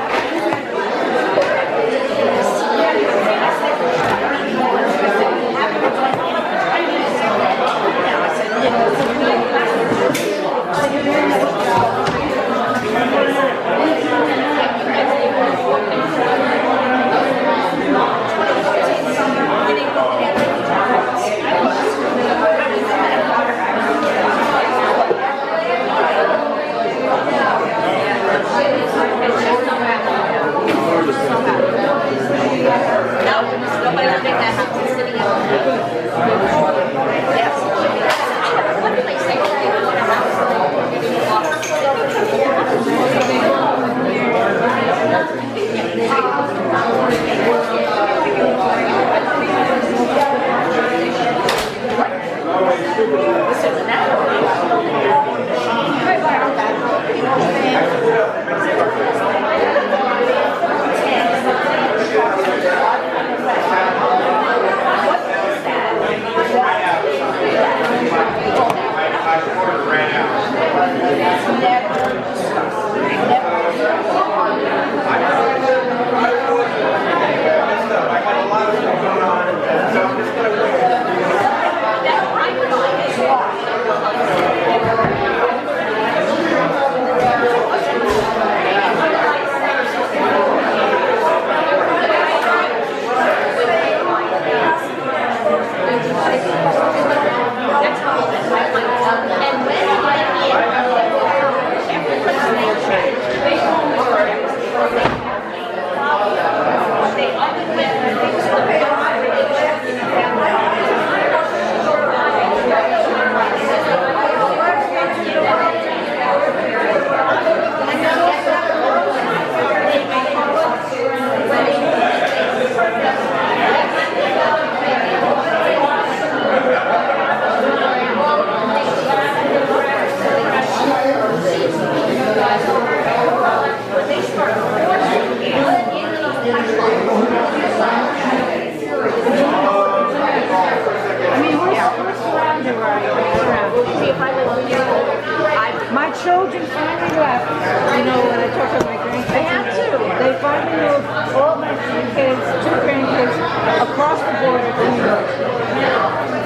My children finally left. You know, when I talk to my grandkids, they have to. They finally moved all my kids, 2 grandkids, across the border to New York.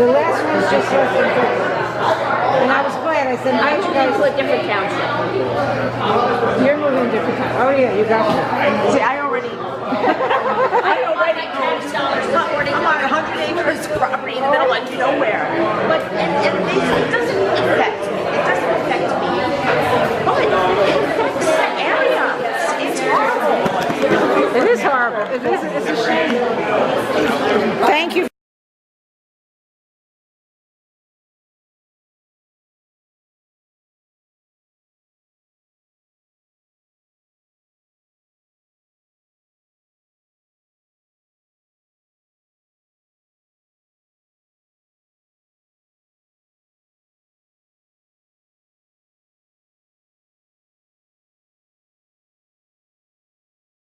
The last one's just left in Brooklyn. And I was glad. I said, I'm moving to a different township. You're moving to a different town. Oh yeah, you got it. See, I already. I'm on $100 acres of property in the middle of nowhere. But it doesn't affect me. It doesn't affect me. But it affects the area. It's horrible. It is horrible. It's a